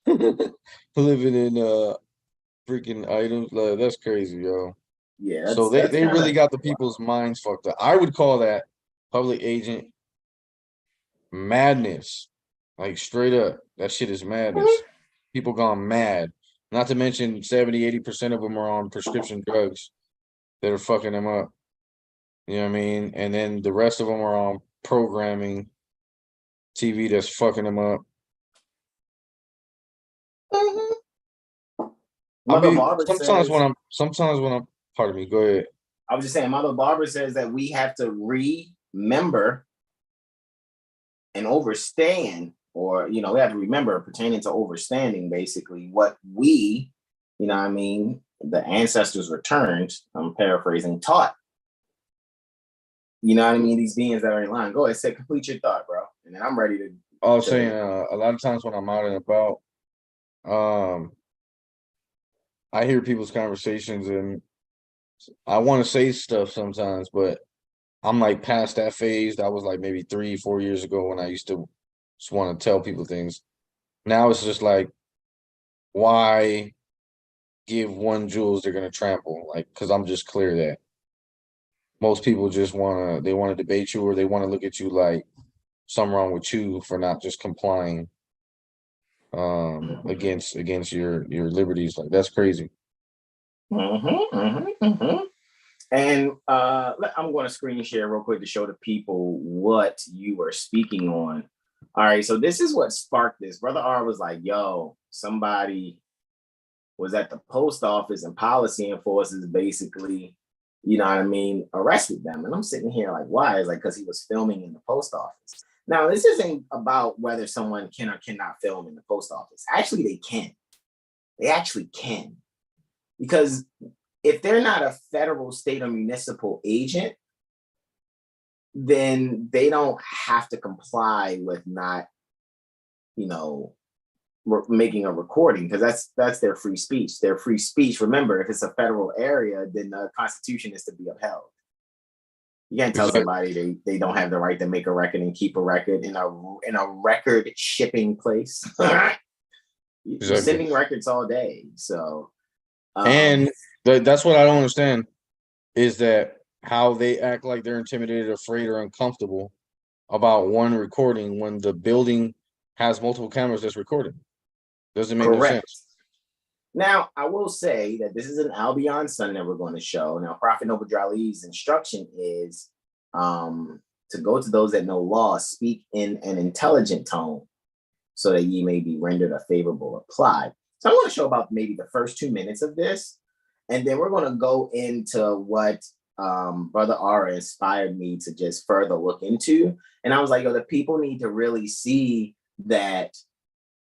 in living in freaking items. Like, that's crazy, yo. Yeah, so they really got the people's minds fucked up. I would call that public agent madness. Like straight up. That shit is madness. People gone mad. Not to mention 70-80% of them are on prescription drugs that are fucking them up. You know what I mean? And then the rest of them are on programming TV that's fucking them up. Mother Barbara sometimes says, when I'm pardon me, go ahead. I was just saying, Mother Barbara says that we have to remember and overstand, or we have to remember pertaining to overstanding basically what we, I mean, the ancestors returned, I'm paraphrasing, taught. You know what I mean? These beings that are in line. Go ahead, say complete your thought, bro. And then I'm ready to. I was saying a lot of times when I'm out and about, I hear people's conversations and I want to say stuff sometimes, but I'm like past that phase. That was like maybe 3-4 years ago when I used to just want to tell people things. Now it's just like, why give one jewels they're gonna trample? Like, because I'm just clear that most people just wanna debate you, or they want to look at you like something wrong with you for not just complying against your liberties. Like, that's crazy. And I'm going to screen share real quick to show the people what you were speaking on. All right, so this is what sparked this. Brother R was like, yo, somebody was at the post office and policy enforcers basically, you know what I mean, arrested them. And I'm sitting here like, why? It's like, because he was filming in the post office. Now, this isn't about whether someone can or cannot film in the post office. Actually, they can. They actually can. Because if they're not a federal, state, or municipal agent, then they don't have to comply with not, you know, making a recording, because that's their free speech. Their free speech. Remember, if it's a federal area, then the Constitution is to be upheld. You can't tell somebody they don't have the right to make a record and keep a record in a record shipping place. You're sending records all day, so. And that's what I don't understand, is that how they act like they're intimidated, afraid, or uncomfortable about one recording when the building has multiple cameras that's recording. Doesn't make no sense. Now, I will say that this is an Albion Sun that we're going to show. Now, Prophet Noble Drali's instruction is to go to those that know law, speak in an intelligent tone, so that ye may be rendered a favorable reply. So I want to show about maybe the first 2 minutes of this, and then we're going to go into what Brother Ara inspired me to just further look into. And I was like, yo, the people need to really see that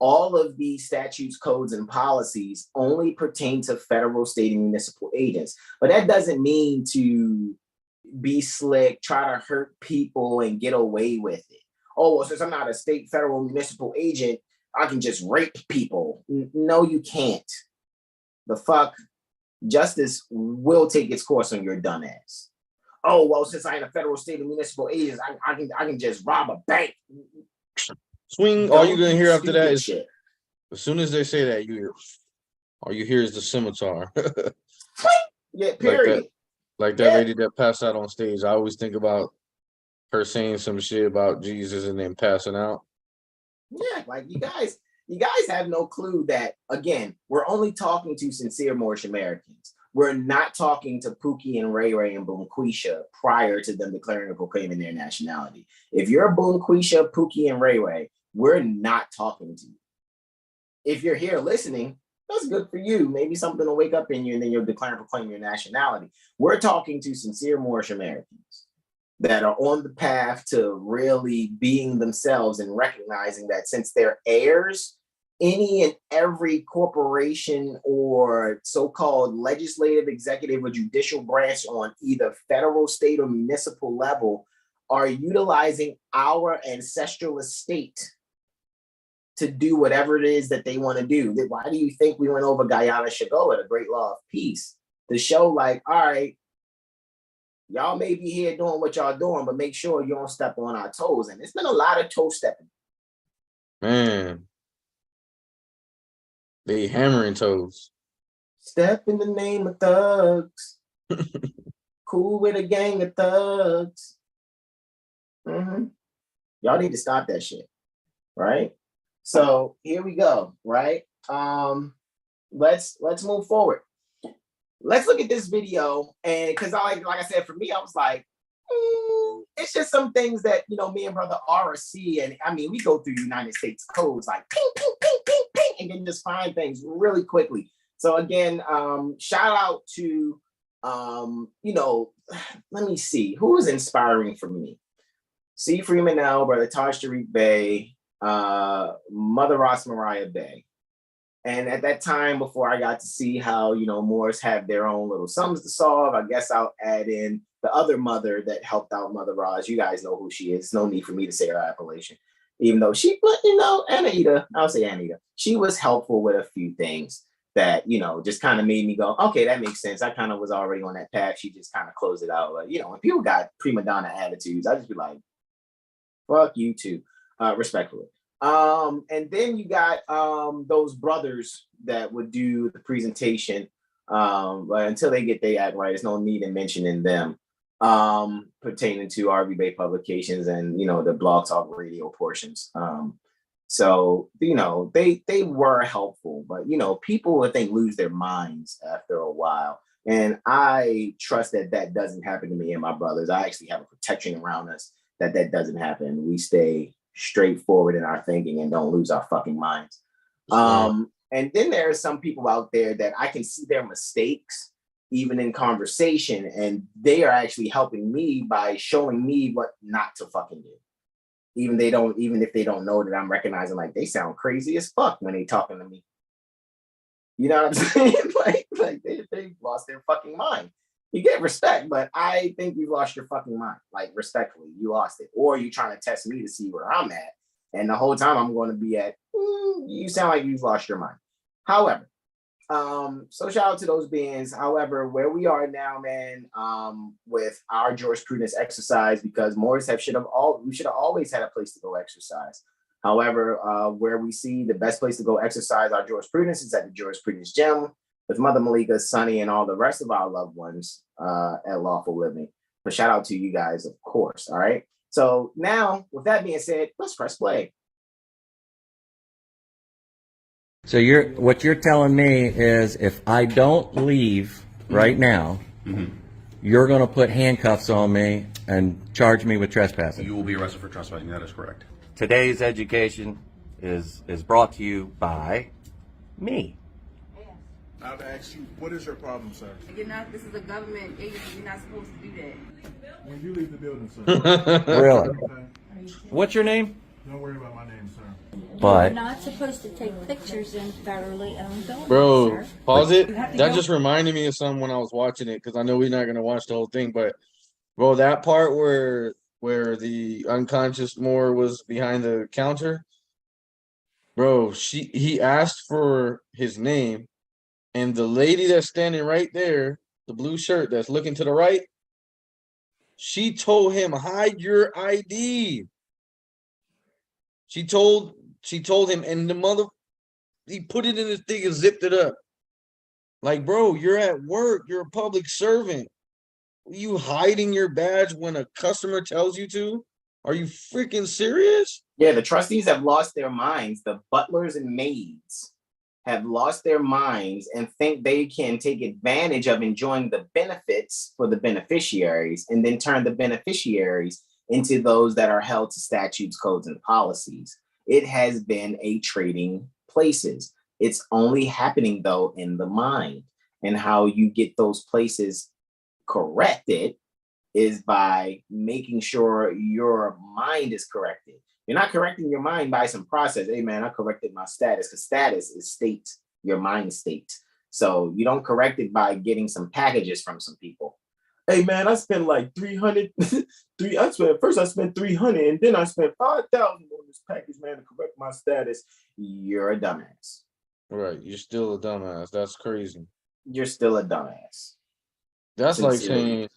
all of these statutes, codes, and policies only pertain to federal, state, and municipal agents. But that doesn't mean to be slick, try to hurt people and get away with it. Oh, well, since I'm not a state, federal, municipal agent, I can just rape people. No, you can't. The fuck? Justice will take its course on your dumb ass. Oh, well, since I ain't a federal, state, and municipal agent, I can just rob a bank. Swing. All you're gonna hear after that is, as soon as they say that, all you hear is the scimitar. Yeah, period. Like that lady that passed out on stage. I always think about her saying some shit about Jesus and then passing out. Yeah, like you guys have no clue that, again, we're only talking to sincere Moorish Americans. We're not talking to Pookie and Ray Ray and Boomquisha prior to them declaring or proclaiming their nationality. If you're a Boomquisha, Pookie, and Ray Ray, we're not talking to you. If you're here listening, that's good for you. Maybe something will wake up in you and then you'll declare and proclaim your nationality. We're talking to sincere Moorish Americans that are on the path to really being themselves and recognizing that since they're heirs, any and every corporation or so-called legislative, executive, or judicial branch on either federal, state, or municipal level are utilizing our ancestral estate to do whatever it is that they want to do. Why do you think we went over Guyana Shagoa, the Great Law of Peace, to show like, all right, y'all may be here doing what y'all doing, but make sure you don't step on our toes. And it's been a lot of toe stepping. Man, they hammering toes. Step in the name of thugs. Cool with a gang of thugs. Y'all need to stop that shit, right? So here we go, right? Let's move forward. Let's look at this video, and because like I said, for me, I was like, it's just some things that me and Brother Ara see, and I mean, we go through United States codes like ping, ping, ping, ping, ping, and can just find things really quickly. So again, shout out to let me see who is inspiring for me. C. Freeman L, Brother Taj Tariq Bey, Mother Mariah Bey. And at that time, before I got to see how, Moors have their own little sums to solve, I guess I'll add in the other mother that helped out Mother Raj. You guys know who she is. No need for me to say her appellation. Even though Anita, I'll say Anita. She was helpful with a few things. that, you know, just kind of made me go, okay, that makes sense. I kind of was already on that path. She just kind of closed it out. Like, you know, when people got prima donna attitudes, I just be like, fuck you too, respectfully. And then you got those brothers that would do the presentation, but until they get their act right, there's no need in mentioning them, pertaining to RV Bay publications and, you know, the Blog Talk Radio portions. So, you know, they were helpful, but, you know, people, I think, lose their minds after a while. And I trust that that doesn't happen to me and my brothers. I actually have a protection around us that doesn't happen. We stay straightforward in our thinking and don't lose our fucking minds. And then there are some people out there that I can see their mistakes even in conversation, and they are actually helping me by showing me what not to fucking do. Even if they don't know that I'm recognizing, like, they sound crazy as fuck when they talking to me. You know what I'm saying? like they lost their fucking mind. You get respect, but I think you've lost your fucking mind. Like, respectfully, you lost it. Or you trying to test me to see where I'm at. And the whole time I'm going to be at, you sound like you've lost your mind. However, so shout out to those beings. However, where we are now, man, with our jurisprudence exercise, because Moors should have always had a place to go exercise. However, where we see the best place to go exercise our jurisprudence is at the Jurisprudence Gym with Mother Malika, Sonny, and all the rest of our loved ones at Lawful Living. But shout out to you guys, of course. All right. So now, with that being said, let's press play. So what you're telling me is, if I don't leave right now, you're going to put handcuffs on me and charge me with trespassing. You will be arrested for trespassing. That is correct. Today's education is brought to you by me. I've asked you, what is your problem, sir? You're not. This is a government agency. You're not supposed to do that. When you leave the building, sir. Really? Okay? What's your name? Don't worry about my name, sir. But You're not supposed to take pictures in federally owned buildings, Bro, sir. pause it. have to That go- just reminded me of something when I was watching it, because I know we're not gonna watch the whole thing, but bro, that part where the unconscious Moor was behind the counter, bro, he asked for his name, and the lady that's standing right there, the blue shirt that's looking to the right, she told him, hide your ID. She told him, and he put it in his thing and zipped it up. Like, bro, you're at work. You're a public servant. Are you hiding your badge when a customer tells you to? Are you freaking serious? Yeah, the trustees have lost their minds. The butlers and maids have lost their minds and think they can take advantage of enjoying the benefits for the beneficiaries and then turn the beneficiaries into those that are held to statutes, codes, and policies. It has been a trading places. It's only happening, though, in the mind. And how you get those places corrected is by making sure your mind is corrected. You're not correcting your mind by some process. Hey, man, I corrected my status, because status is state, your mind state. So you don't correct it by getting some packages from some people. Hey, man, I spent like 300. First I spent 300, and then I spent 5,000 on this package, man, to correct my status. You're a dumbass. Right, you're still a dumbass. That's crazy. You're still a dumbass. That's like Sincerely. saying,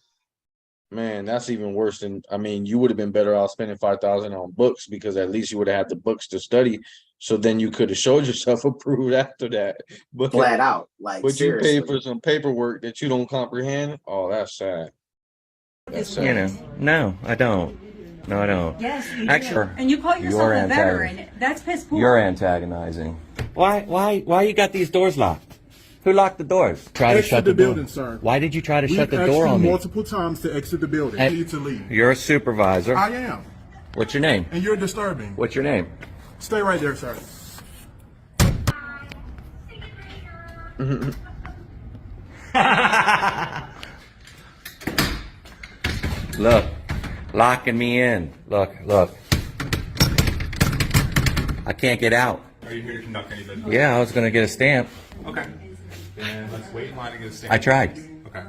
man, that's even worse than, I mean, you would have been better off spending 5,000 on books, because at least you would have had the books to study. So then you could have showed yourself approved after that. But Flat out. Like, but you seriously. pay for some paperwork that you don't comprehend. Oh, that's sad. That's sad. you know, no, I don't. No, I don't. Yes, you Actually, do. And you call yourself you're a veteran. That's piss poor. You're antagonizing. Why you got these doors locked? Who locked the doors? Try to Exit shut the door. building, sir. Why did you try to shut the We've door asked on you me? multiple times to exit the building. And- You need to leave. You're a supervisor. I am. What's your name? And you're disturbing. What's your name? Stay right there, sir. Look, locking me in. Look. I can't get out. Are you here to conduct any business? Yeah, I was gonna get a stamp. Okay. Then let's wait in line to get a stamp. I tried. Okay.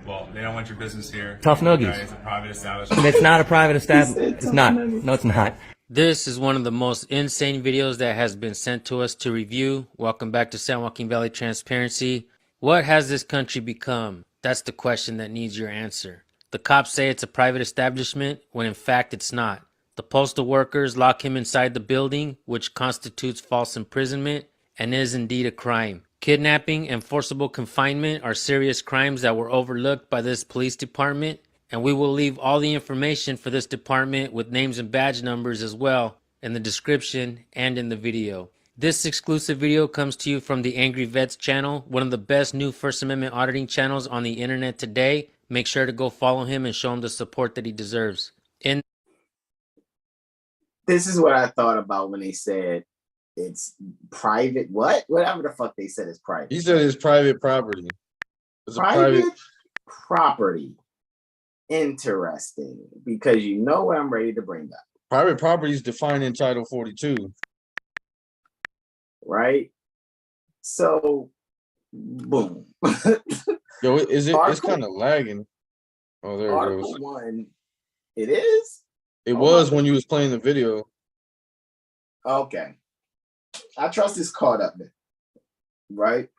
Well, they don't want your business here. Tough noogies. Okay, it's a private establishment. It's not a private establishment. It's not. No, it's not. This is one of the most insane videos that has been sent to us to review. Welcome back to San Joaquin Valley Transparency. What has this country become? That's the question that needs your answer. The cops say it's a private establishment when in fact it's not. The postal workers lock him inside the building, which constitutes false imprisonment and is indeed a crime. Kidnapping and forcible confinement are serious crimes that were overlooked by this police department, and we will leave all the information for this department with names and badge numbers as well in the description and in the video. This exclusive video comes to you from the Angry Vets channel, one of the best new First Amendment auditing channels on the internet today. Make sure to go follow him and show him the support that he deserves. This is what I thought about when they said it's private. Whatever the fuck they said is private. He said it's private property. It's private property. Interesting, because you know what I'm ready to bring up. Private property is defined in Title 42. Right? So, boom. Yo, is it? It's Article- kind of lagging. Oh, there it Article goes. 1, it is? It was when you was playing the video. Okay. I trust it's caught up then. Right?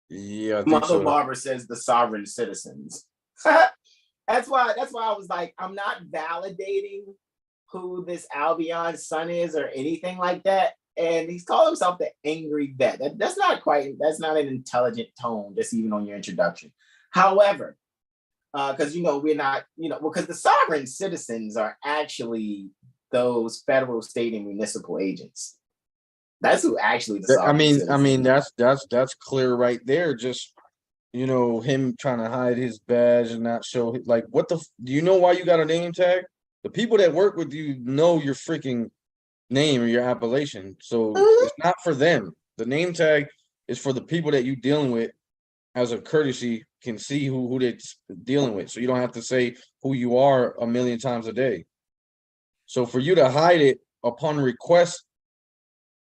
Yeah, I think Mother so. Barbara says the sovereign citizens. That's why I was like, I'm not validating who this Albion's son is or anything like that. And he's called himself the Angry Vet. That's not an intelligent tone, just even on your introduction. However, because we're not, because the sovereign citizens are actually those federal, state, and municipal agents. That's who actually the sovereign citizens are. that's clear right there. Just him trying to hide his badge and not show do you know why you got a name tag? The people that work with you know your freaking name or your appellation. So it's not for them. The name tag is for the people that you dealing with as a courtesy can see who they're dealing with. So you don't have to say who you are a million times a day. So for you to hide it upon request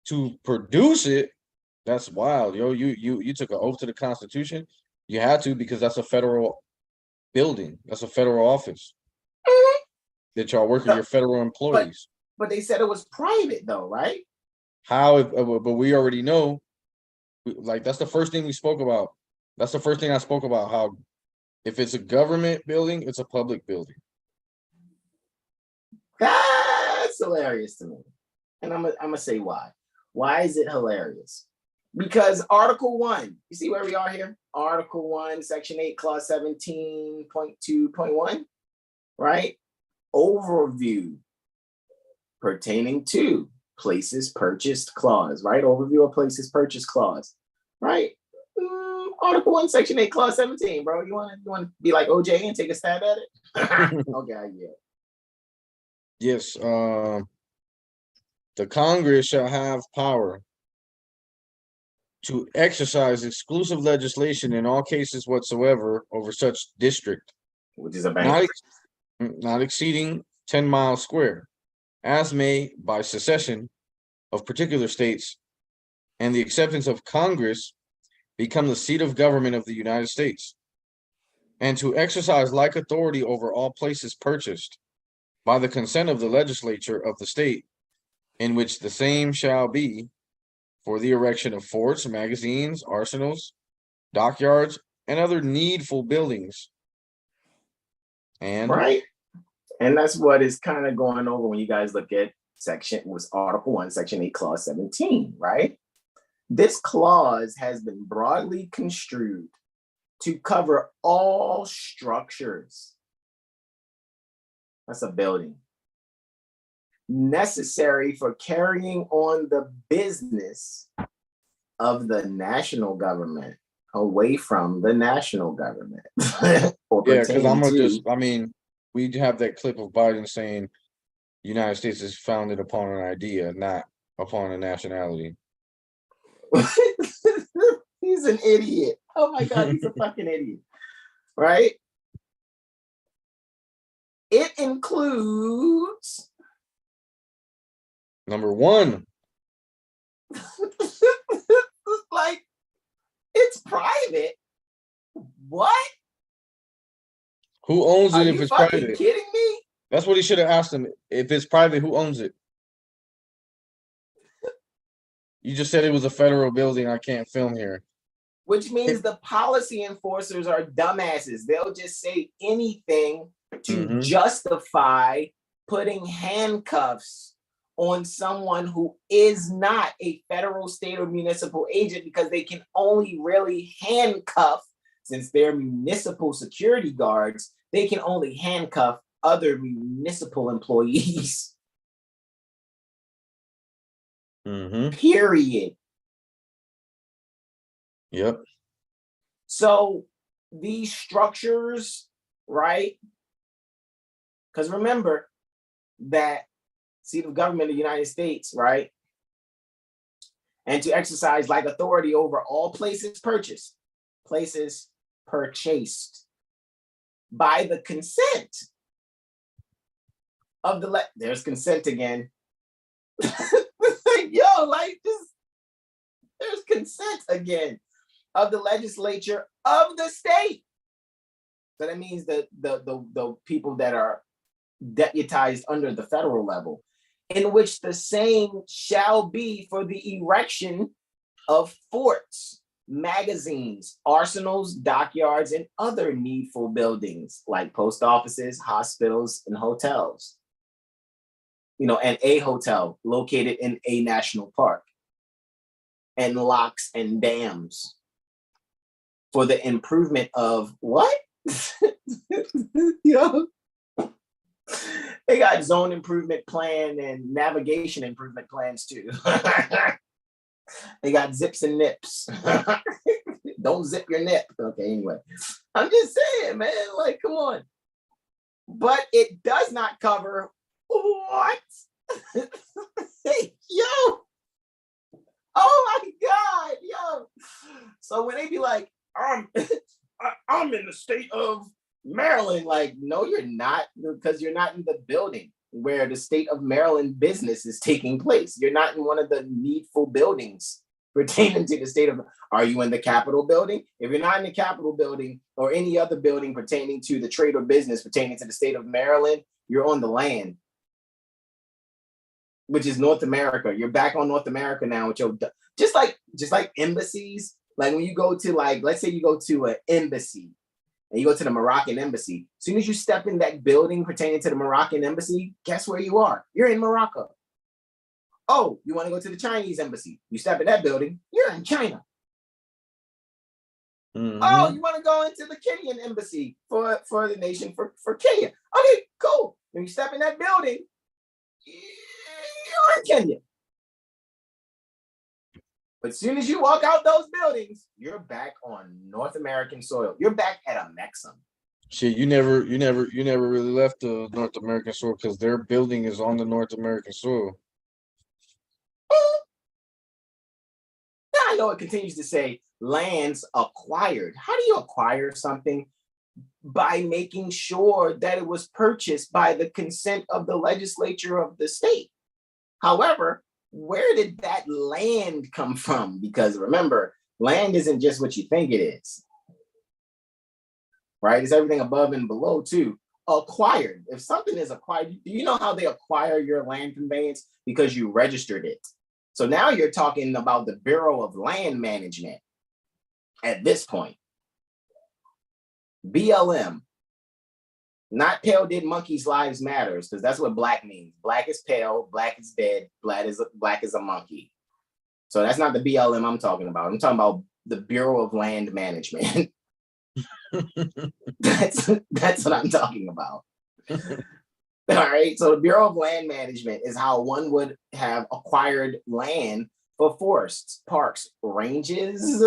to produce it, that's wild, yo. You took an oath to the Constitution. You had to, because that's a federal building. That's a federal office that y'all work with your federal employees. But they said it was private though, right? But we already know, that's the first thing we spoke about. That's the first thing I spoke about, how if it's a government building, it's a public building. That's hilarious to me. And I'm gonna say why. Why is it hilarious? Because Article 1, you see where we are here? Article 1, Section 8, Clause 17.2.1, right? Overview pertaining to places purchased clause, right? Overview of places purchased clause, right? Article 1, Section 8, Clause 17, bro. You want to be like OJ and take a stab at it? Okay, yeah. Yes, the Congress shall have power to exercise exclusive legislation in all cases whatsoever over such district, which is a bank, not exceeding 10 miles square, as may by secession of particular states and the acceptance of Congress become the seat of government of the United States, and to exercise like authority over all places purchased by the consent of the legislature of the state in which the same shall be, for the erection of forts, magazines, arsenals, dockyards, and other needful buildings. And right. And that's what is kind of going over when you guys look at Article 1, Section 8, Clause 17, right? This clause has been broadly construed to cover all structures. That's a building. Necessary for carrying on the business of the national government away from the national government. Yeah, because we have that clip of Biden saying the United States is founded upon an idea, not upon a nationality. He's an idiot. Oh my God, he's a fucking idiot. Right? It includes number 1. Like, it's private. What? Who owns it if it's private? Are you kidding me? That's what he should have asked him. If it's private, who owns it? You just said it was a federal building. I can't film here. Which means the policy enforcers are dumbasses. They'll just say anything to justify putting handcuffs on someone who is not a federal, state, or municipal agent, because they can only really handcuff, since they're municipal security guards, they can only handcuff other municipal employees. Period. Yep. So these structures, right? Because remember that seat of government of the United States, right? And to exercise like authority over all places purchased by the consent of the there's consent again. Yo, like this, there's consent again of the legislature of the state. So that means that the people that are deputized under the federal level, in which the same shall be for the erection of forts, magazines, arsenals, dockyards, and other needful buildings like post offices, hospitals, and hotels. And a hotel located in a national park, and locks and dams for the improvement of what? Yo. They got zone improvement plan and navigation improvement plans too. They got zips and nips. Don't zip your nip. Okay, anyway. I'm just saying, man, like, come on. But it does not cover what? Hey, yo. Oh my God, yo. So when they be like, I'm in the state of Maryland, like, no, you're not, because you're not in the building where the state of Maryland business is taking place. You're not in one of the needful buildings pertaining to the state of. Are you in the Capitol building? If you're not in the Capitol building or any other building pertaining to the trade or business pertaining to the state of Maryland, you're on the land, which is North America. You're back on North America now with your just like embassies. Like when you go to, like, let's say you go to an embassy and you go to the Moroccan embassy. As soon as you step in that building pertaining to the Moroccan embassy, guess where you are? You're in Morocco. Oh, you want to go to the Chinese embassy? You step in that building, you're in China. Oh, you want to go into the Kenyan embassy for the nation for Kenya? Okay, cool. When you step in that building, you're in Kenya. But as soon as you walk out those buildings, you're back on North American soil. You're back at a Mexum. Shit, you never really left the North American soil because their building is on the North American soil. I know it continues to say lands acquired. How do you acquire something? By making sure that it was purchased by the consent of the legislature of the state. However, where did that land come from? Because remember, land isn't just what you think it is, right? It's everything above and below too. Acquired. If something is acquired, do you know how they acquire your land conveyance? Because you registered it. So now you're talking about the Bureau of Land Management at this point. BLM. Not pale did monkeys' lives matters, because that's what black means. Black is pale, black is dead, black is a monkey. So that's not the BLM I'm talking about. I'm talking about the Bureau of Land Management. That's what I'm talking about. All right. So the Bureau of Land Management is how one would have acquired land for forests, parks, ranges,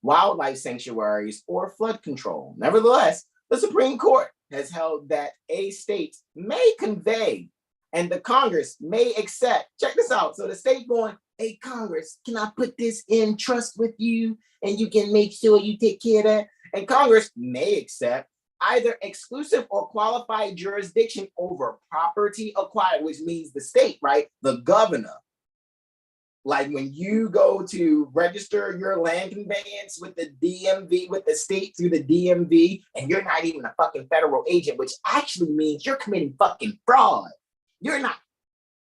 wildlife sanctuaries, or flood control. Nevertheless, the Supreme Court has held that a state may convey and the Congress may accept. Check this out. So the state going, hey, Congress, can I put this in trust with you and you can make sure you take care of that? And Congress may accept either exclusive or qualified jurisdiction over property acquired, which means the state, right? The governor. Like when you go to register your land conveyance with the DMV, with the state through the DMV, and you're not even a fucking federal agent, which actually means you're committing fucking fraud. You're not.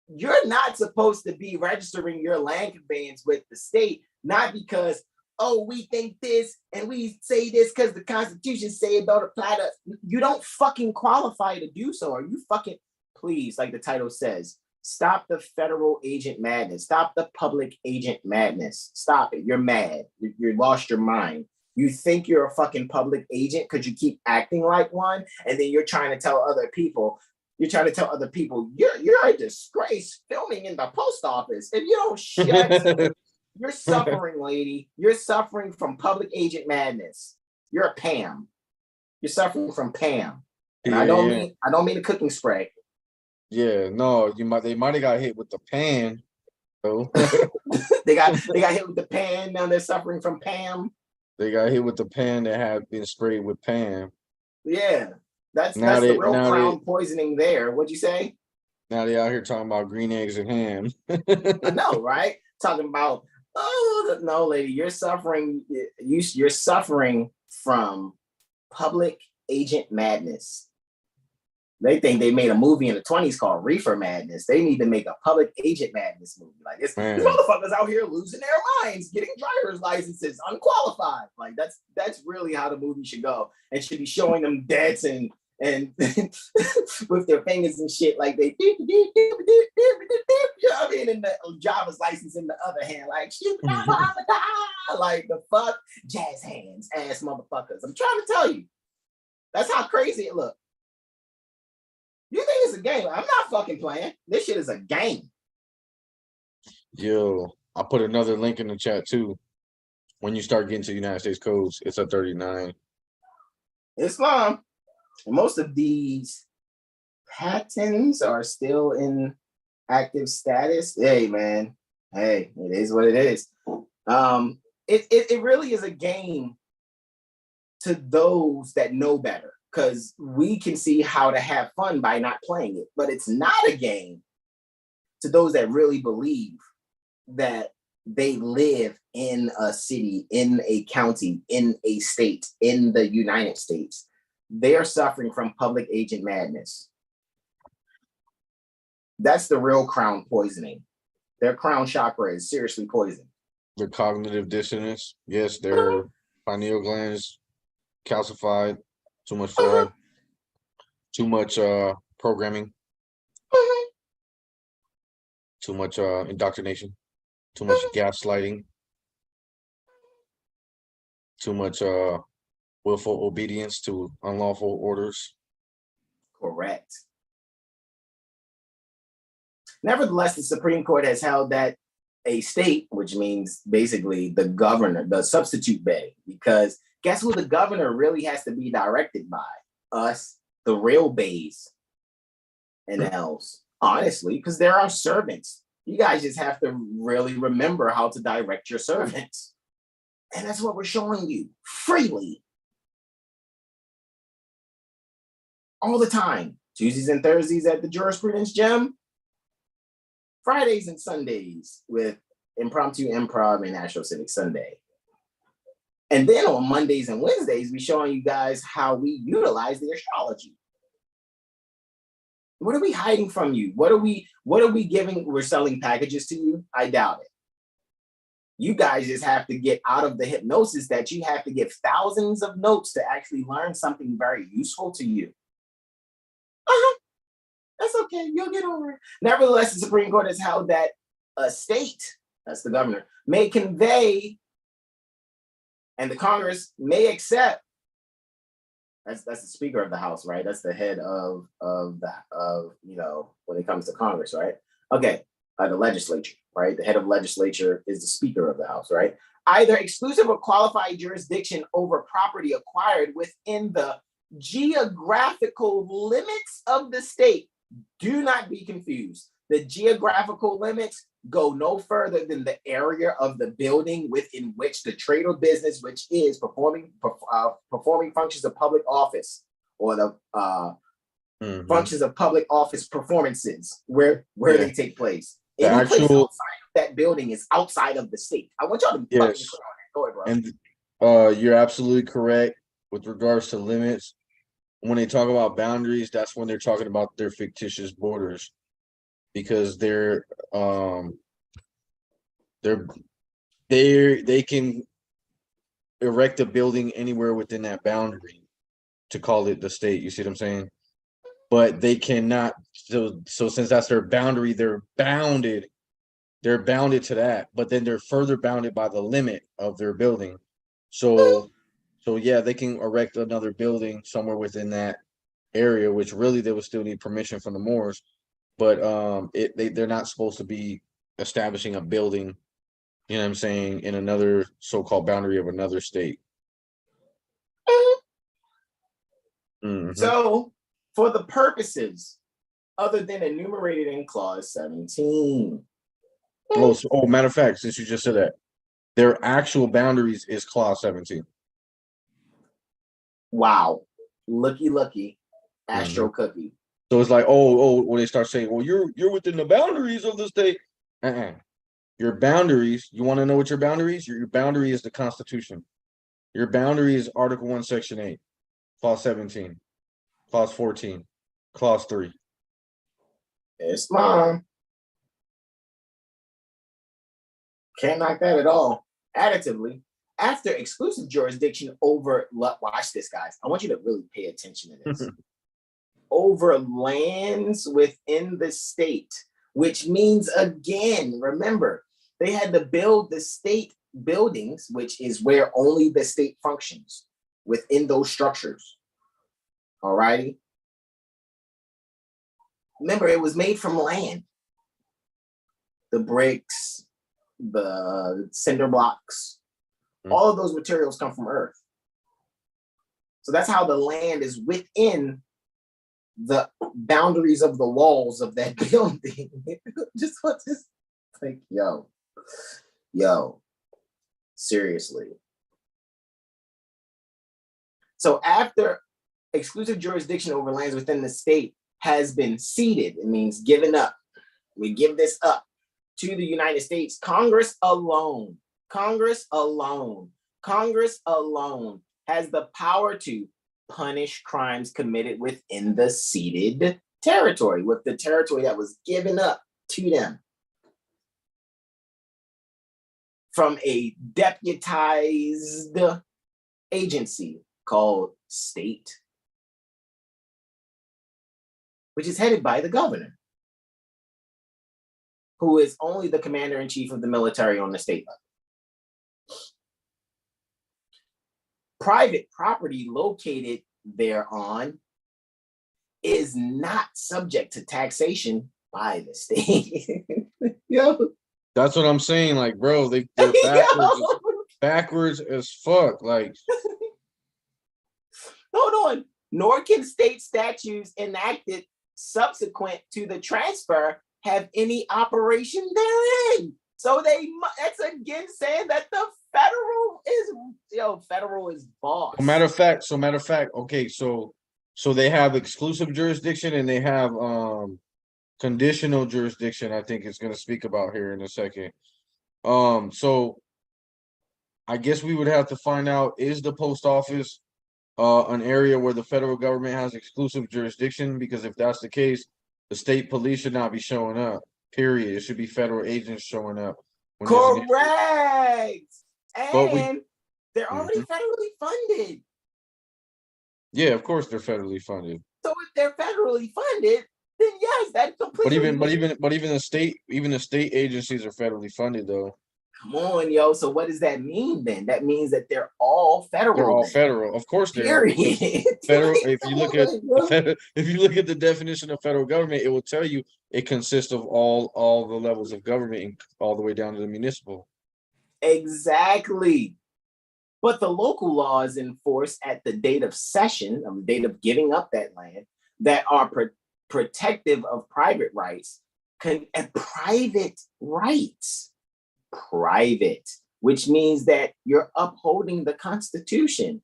you're not supposed to be registering your land conveyance with the state, not because, oh, we think this and we say this because the Constitution say it don't apply to us. You don't fucking qualify to do so. Are you fucking, please, like the title says, stop the federal agent madness. Stop the public agent madness. Stop it. You're mad. You lost your mind. You think you're a fucking public agent because you keep acting like one, and then you're trying to tell other people, you're a disgrace filming in the post office. If you don't shut, you're suffering, lady. You're suffering from public agent madness. You're a Pam. You're suffering from Pam. And I don't mean a cooking spray. Yeah, no, they might have got hit with the pan. So they got hit with the pan. Now they're suffering from Pam. They got hit with the pan that had been sprayed with Pam. Yeah, that's the real crown poisoning there. What'd you say? Now they out here talking about green eggs and ham. I know, right? Talking about, oh no, lady, you're suffering. You're suffering from public agent madness. They think they made a movie in the 20s called Reefer Madness. They need to make a public agent madness movie. Like these motherfuckers out here losing their minds, getting driver's licenses, unqualified. Like that's really how the movie should go. And should be showing them deaths and with their fingers and shit, like they, you know what I mean, and the driver's license in the other hand, like like the fuck, jazz hands, ass motherfuckers. I'm trying to tell you, that's how crazy it looks. You think it's a game? I'm not fucking playing. This shit is a game. Yo, I put another link in the chat too. When you start getting to United States codes, it's a 39. Islam. Most of these patents are still in active status. Hey, man. Hey, it is what it is. It really is a game to those that know better, because we can see how to have fun by not playing it. But it's not a game to those that really believe that they live in a city, in a county, in a state, in the United States. They are suffering from public agent madness. That's the real crown poisoning. Their crown chakra is seriously poisoned. Their cognitive dissonance. Yes, their pineal glands calcified. Too much fluoride. Too much programming. Too much indoctrination. Too much gaslighting. Too much willful obedience to unlawful orders. Correct. Nevertheless, the Supreme Court has held that a state, which means basically the governor, the substitute bey, because guess who the governor really has to be directed by? Us, the real beys and L's, honestly, because they're our servants. You guys just have to really remember how to direct your servants. And that's what we're showing you freely. All the time. Tuesdays and Thursdays at the Jurisprudence Gym. Fridays and Sundays with Impromptu Improv and AstroCivics Sunday. And then on Mondays and Wednesdays, we're showing you guys how we utilize the astrology. What are we hiding from you? What are we giving? We're selling packages to you? I doubt it. You guys just have to get out of the hypnosis that you have to give thousands of notes to actually learn something very useful to you. That's okay. You'll get over it. Nevertheless, the Supreme Court has held that a state, that's the governor, may convey, and the Congress may accept. That's the Speaker of the House, right? That's the head of when it comes to Congress, right? Okay, the legislature, right? The head of legislature is the Speaker of the House, right? Either exclusive or qualified jurisdiction over property acquired within the geographical limits of the state. Do not be confused. The geographical limits go no further than the area of the building within which the trade or business, which is performing functions of public office, or the functions of public office performances, where they take place. Any place outside of that building is outside of the state. I want y'all to fucking clear on that. Go ahead, bro. And you're absolutely correct with regards to limits. When they talk about boundaries, that's when they're talking about their fictitious borders. because they can erect a building anywhere within that boundary to call it the state. You see what I'm saying? But they cannot. So since that's their boundary, they're bounded to that. But then they're further bounded by the limit of their building. So yeah, they can erect another building somewhere within that area, which really they would still need permission from the Moors. But they're not supposed to be establishing a building, you know what I'm saying, in another so-called boundary of another state. Mm-hmm. So, for the purposes other than enumerated in clause 17. Matter of fact, since you just said that, their actual boundaries is clause 17. Wow. Looky. Astro cookie. So it's like, when they start saying, well, you're within the boundaries of the state. Your boundaries, you want to know what your boundaries? Your boundary is the Constitution. Your boundary is Article 1, Section 8, Clause 17, Clause 14, Clause 3. It's mom. Can't knock that at all. Additively, after exclusive jurisdiction over, watch this, guys. I want you to really pay attention to this. Over lands within the state, which means, again, remember, they had to build the state buildings, which is where only the state functions within those structures. All righty. Remember, it was made from land. The bricks, the cinder blocks, all of those materials come from Earth. So that's how the land is within the boundaries of the walls of that building. Just what this, like, yo, seriously. So after exclusive jurisdiction over lands within the state has been ceded, it means given up. We give this up to the United States. Congress alone has the power to punish crimes committed within the ceded territory, with the territory that was given up to them from a deputized agency called state, which is headed by the governor, who is only the commander-in-chief of the military on the state level. Private property located thereon is not subject to taxation by the state. Yo. That's what I'm saying. Like, bro, they're backwards as fuck. Like, hold on. Nor can state statutes enacted subsequent to the transfer have any operation therein. So that's again saying that the federal is boss. matter of fact, okay, so they have exclusive jurisdiction and they have conditional jurisdiction, I think it's gonna speak about here in a second. So I guess we would have to find out, is the post office an area where the federal government has exclusive jurisdiction? Because if that's the case, the state police should not be showing up. Period. It should be federal agents showing up. Correct. And they're already federally funded. Yeah, of course they're federally funded. So if they're federally funded, then yes, that's completely. But even the state agencies are federally funded though. Come on, yo. So what does that mean then? That means that they're all federal. They're all federal. Of course they are. Federal. If you look at the definition of federal government, it will tell you it consists of all the levels of government, all the way down to the municipal. Exactly. But the local law is enforced at the date of cession, the date of giving up that land, that are protective of private rights, private, which means that you're upholding the Constitution.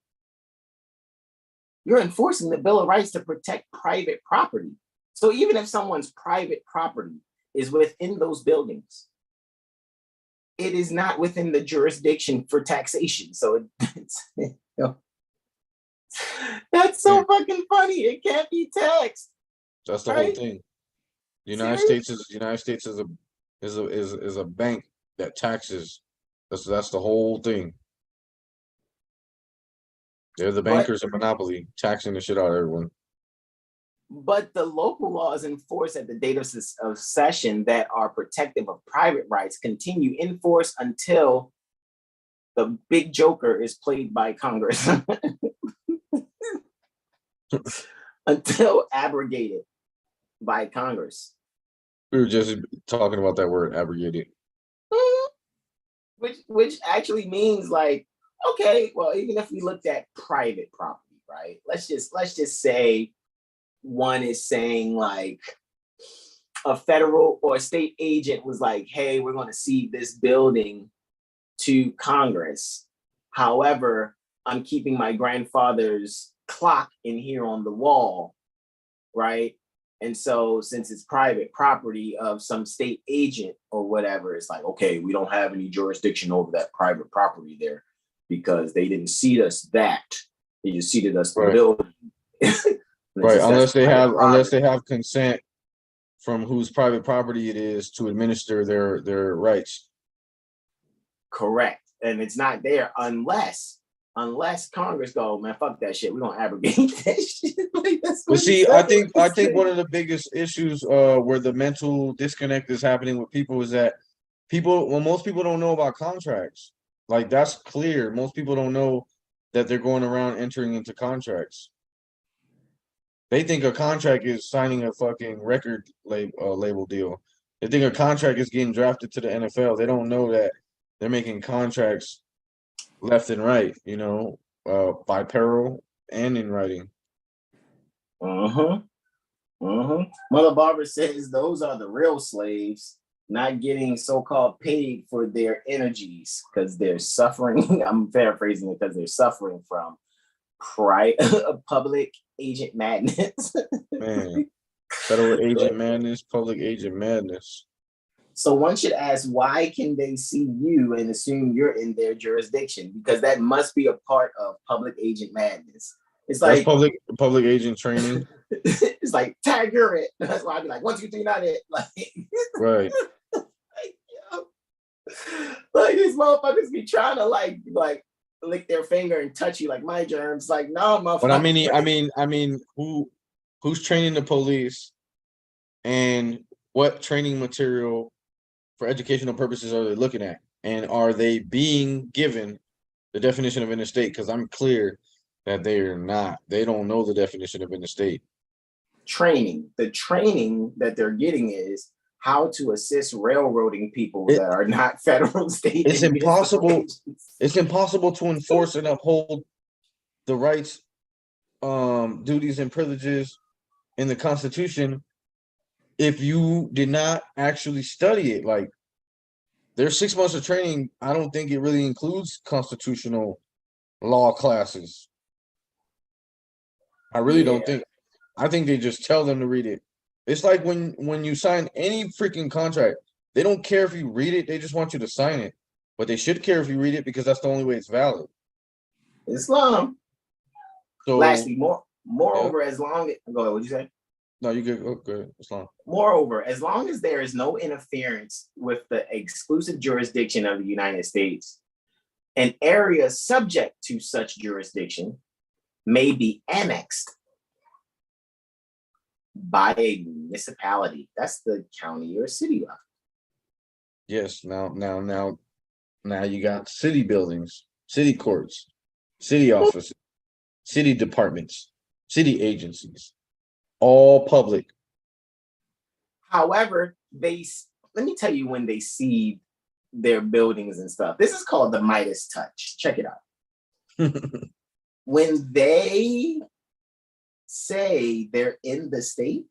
You're enforcing the Bill of Rights to protect private property. So even if someone's private property is within those buildings, it is not within the jurisdiction for taxation. So that's so fucking funny. It can't be taxed. That's the whole thing. United States is a bank that taxes. That's the whole thing. They're the But bankers of monopoly, taxing the shit out of everyone. but the local laws enforced at the date of session that are protective of private rights continue in force until the big joker is played by Congress. Until abrogated by Congress. We were just talking about that word, abrogated. Which actually means like, okay, well, even if we looked at private property, right? Let's just say one is saying like a federal or a state agent was like, hey, we're going to cede this building to Congress. However, I'm keeping my grandfather's clock in here on the wall, right? And so since it's private property of some state agent or whatever, it's like, okay, we don't have any jurisdiction over that private property there because they didn't cede us that. They just ceded us the building. Right, unless they have consent from whose private property it is to administer their rights. Correct. And it's not there unless Congress go, man, fuck that shit. We're gonna abrogate that shit. Like, but see, I think one of the biggest issues where the mental disconnect is happening with people is that most people don't know about contracts. Like, that's clear. Most people don't know that they're going around entering into contracts. They think a contract is signing a fucking record label deal. They think a contract is getting drafted to the NFL. They don't know that they're making contracts left and right, by peril and in writing. Mother Barbara says those are the real slaves, not getting so-called paid for their energies because they're suffering. I'm paraphrasing it, because they're suffering from public agent madness. Man, federal agent madness, public agent madness. So one should ask, why can they see you and assume you're in their jurisdiction? Because that must be a part of public agent madness. It's like public agent training. It's like, tag, you're it. That's why I'd be like, 1, 2, 3, not it. Like, right. Like these motherfuckers be trying to like lick their finger and touch you like my germs. Like, no, motherfucker. But I mean, who's training the police, and what training material for educational purposes are they looking at, and are they being given the definition of interstate? Because I'm clear that they are not. They don't know the definition of interstate. The training that they're getting is how to assist railroading people that are not federal, state. It's impossible. It's impossible to enforce and uphold the rights, duties, and privileges in the Constitution if you did not actually study it. Like, there's 6 months of training. I don't think it really includes constitutional law classes. I really don't think. I think they just tell them to read it. It's like when you sign any freaking contract, they don't care if you read it. They just want you to sign it. But they should care if you read it, because that's the only way it's valid. Islam. So, lastly, moreover, as long as, go ahead, what'd you say? No, you good. Oh, good. Islam. Moreover, as long as there is no interference with the exclusive jurisdiction of the United States, an area subject to such jurisdiction may be annexed by a municipality. That's the county or city level. Yes. Now you got city buildings, city courts, city offices, city departments, city agencies, all public. However, let me tell you when they see their buildings and stuff. This is called the Midas touch. Check it out. When they say they're in the state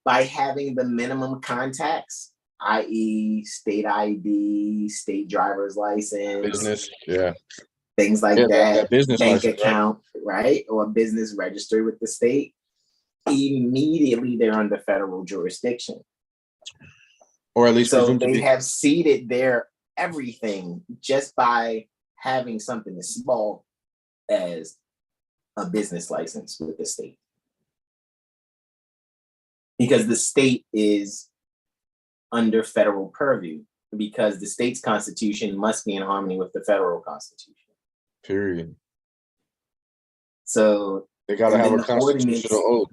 by having the minimum contacts, i.e. state ID, state driver's license, Business, yeah. Things like that business bank license, account, right? Or a business registered with the state, immediately they're under federal jurisdiction. Or at least so they have ceded their everything just by having something as small as a business license with the state. because the state is under federal purview, because the state's constitution must be in harmony with the federal constitution. Period. So They got to and have then a the constitutional oath.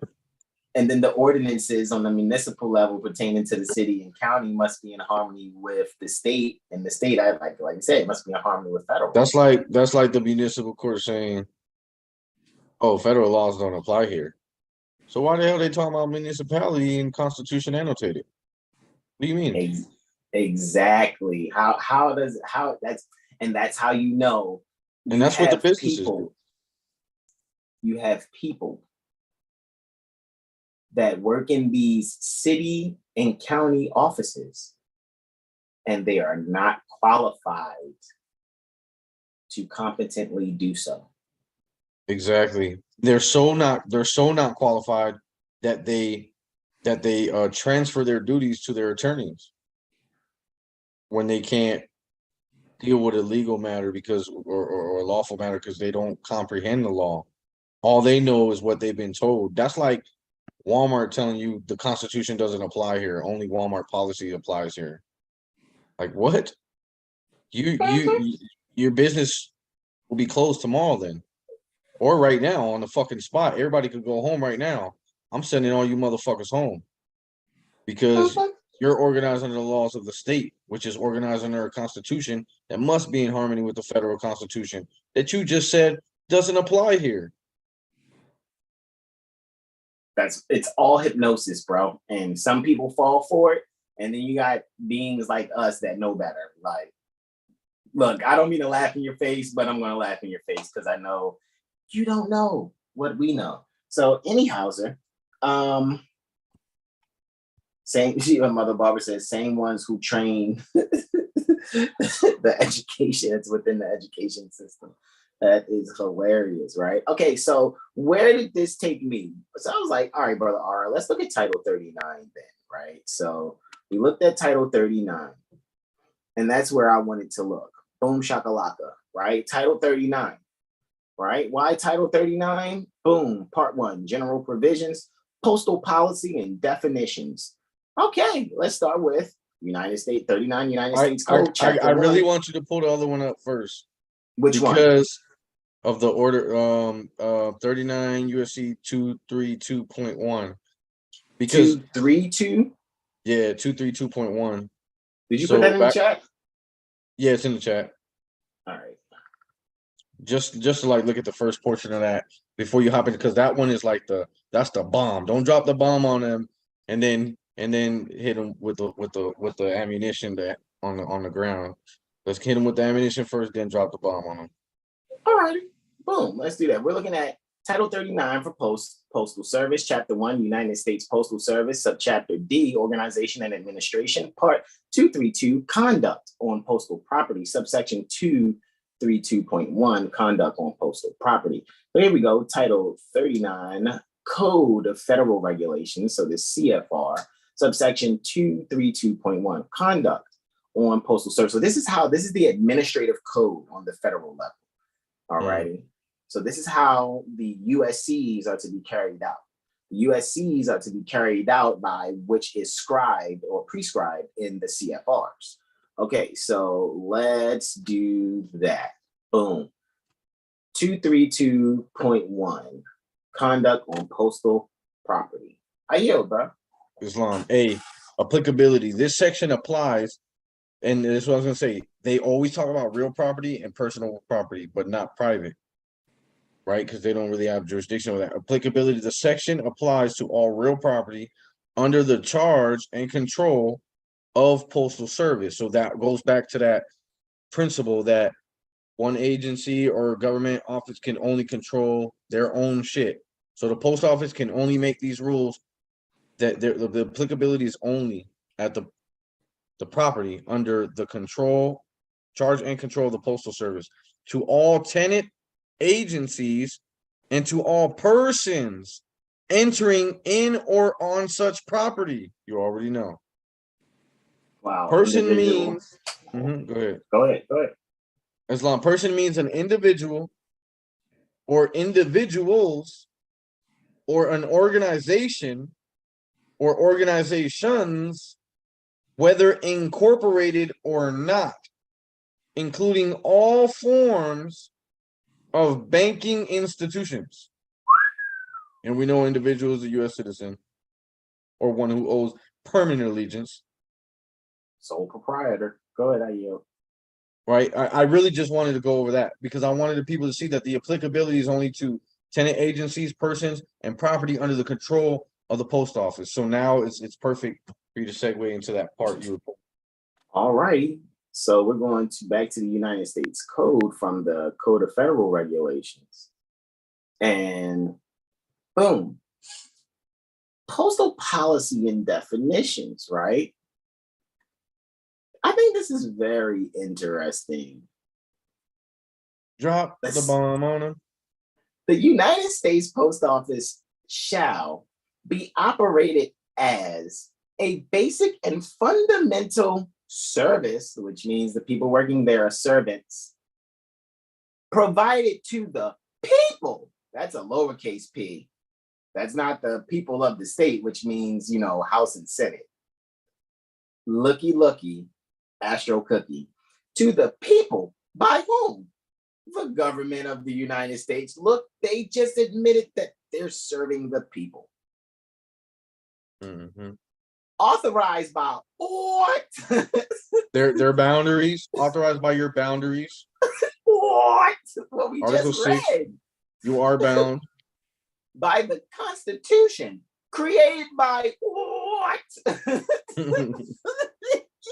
and then the ordinances on the municipal level pertaining to the city and county must be in harmony with the state, and the state, I like I said, it must be in harmony with federal. That's like the municipal court saying, "Oh, federal laws don't apply here." So why the hell they talking about municipality and constitution annotated? What do you mean? Exactly. How that's how you know. And that's what the businesses people, do. You have people that work in these city and county offices, and they are not qualified to competently do so. Exactly. They're so not qualified that they transfer their duties to their attorneys when they can't deal with a legal matter because or a lawful matter because they don't comprehend the law. All they know is what they've been told. That's like Walmart telling you the Constitution doesn't apply here. Only Walmart policy applies here. Like what? Your business will be closed tomorrow then. Or right now on the fucking spot. Everybody could go home right now. I'm sending all you motherfuckers home. Because you're organized under the laws of the state, which is organized under a constitution that must be in harmony with the federal constitution that you just said doesn't apply here. It's all hypnosis, bro. And some people fall for it. And then you got beings like us that know better. Like, look, I don't mean to laugh in your face, but I'm gonna laugh in your face because I know you don't know what we know. So anyhowser, Mother Barbara says, same ones who train the education, it's within the education system. That is hilarious, right? Okay, so where did this take me? So I was like, all right, Brother R, let's look at Title 39 then, right? So we looked at Title 39, and that's where I wanted to look. Boom shakalaka, right? Title 39, right? Why Title 39? Boom, Part 1, General Provisions, Postal Policy and Definitions. Okay, let's start with United States 39 United States Code. I really want you to pull the other one up first. Which one? Because of the order 39 USC 232.1. Because 232? Yeah, 232.1. Did you put that in the chat? Yeah, it's in the chat. All right. Just to like look at the first portion of that before you hop in, because that one is like that's the bomb. Don't drop the bomb on them and then hit them with the ammunition that on the ground. Let's hit them with the ammunition first, then drop the bomb on them. All right. Boom. Let's do that. We're looking at Title 39 for Postal Service, Chapter 1, United States Postal Service, Subchapter D, Organization and Administration, Part 232, Conduct on Postal Property, Subsection 232.1, Conduct on Postal Property. So here we go, Title 39, Code of Federal Regulations, so the CFR, Subsection 232.1, Conduct on Postal Service. So this is the administrative code on the federal level. All righty. So this is how the USCs are to be carried out. The USCs are to be carried out by which is scribed or prescribed in the CFRs. Okay, so let's do that. Boom. 232.1, Conduct on Postal Property. I yield, bro. Islam. A, applicability. This section applies, and this is what I was going to say. They always talk about real property and personal property, but not private. Right, because they don't really have jurisdiction over that. Applicability, the section applies to all real property under the charge and control of Postal Service. So that goes back to that principle that one agency or government office can only control their own shit. So the post office can only make these rules that the applicability is only at the property under the control, charge and control of the Postal Service to all tenant agencies and to all persons entering in or on such property. You already know. Wow. Person means go ahead. Islam. Person means an individual or individuals or an organization or organizations, whether incorporated or not, including all forms of banking institutions. And we know individuals a U.S. citizen or one who owes permanent allegiance. Sole proprietor. Go ahead, I yield. Right. I really just wanted to go over that because I wanted the people to see that the applicability is only to tenant agencies, persons, and property under the control of the post office. So now it's perfect for you to segue into that part. All righty. So we're going to back to the United States Code from the Code of Federal Regulations. And boom. Postal policy and definitions, right? I think this is very interesting. Drop the bomb on them. The United States Post Office shall be operated as a basic and fundamental service, which means the people working there are servants, provided to the people. That's a lowercase p. That's not the people of the state, which means, you know, House and Senate. Looky, Astro Cookie. To the people, by whom? The government of the United States. Look, they just admitted that they're serving the people. Mm-hmm. Authorized by what? Their boundaries, authorized by your boundaries. What? What we Article just 6, read. you are bound. By the Constitution, created by what?